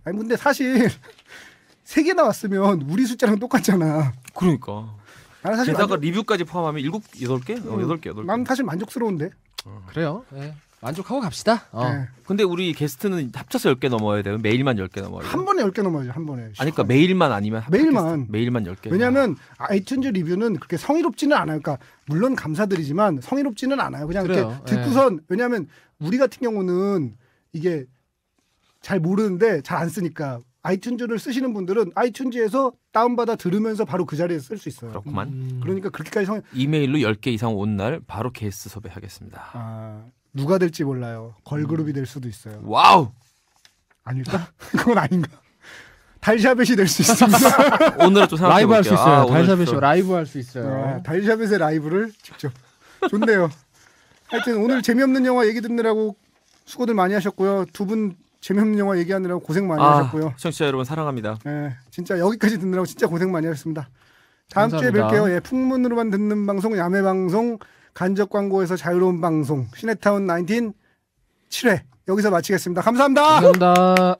아니 근데 사실 3개 나왔으면 우리 숫자랑 똑같잖아. 그러니까. 나는 사실 게다가 리뷰까지 포함하면 8개? 8개. 난 사실 만족스러운데. 그래요. 네. 만족하고 갑시다. 네. 근데 우리 게스트는 합쳐서 10개 넘어야 돼요. 메일만 10개 넘어야 돼요. 한 번에 10개 넘어야죠. 한 번에. 아니 그러니까 메일만 아니면 메일만 10개. 왜냐하면 아이튠즈 리뷰는 그렇게 성의롭지는 않아요. 그러니까 물론 감사드리지만 성의롭지는 않아요. 그냥 그래요. 이렇게 듣고선 왜냐하면 우리 같은 경우는 이게 잘 모르는데 잘 안 쓰니까 아이튠즈를 쓰시는 분들은 아이튠즈에서 다운받아 들으면서 바로 그 자리에서 쓸 수 있어요. 그렇구만. 그러니까 그렇게까지 이메일로 10개 이상 온 날 바로 게스트 섭외하겠습니다. 누가 될지 몰라요. 걸그룹이 될 수도 있어요. 와우. 아닐까? 그건 아닌가? 달샤벳이 될 수 있습니다. 오늘은 좀 생각해 라이브 할 수 볼게요. 있어요. 달샤벳이 라이브 할 수 있어요. 달샤벳의 라이브를 직접. 좋네요. 하여튼 오늘 재미없는 영화 얘기 듣느라고 수고들 많이 하셨고요. 두 분 재미없는 영화 얘기하느라고 고생 많이 하셨고요. 시청자 여러분 사랑합니다. 네, 진짜 여기까지 듣느라고 진짜 고생 많이 하셨습니다. 다음 감사합니다. 주에 뵐게요. 풍문으로만 듣는 방송, 야매 방송, 간접 광고에서 자유로운 방송, 시네타운 19 7회 여기서 마치겠습니다. 감사합니다. 감사합니다.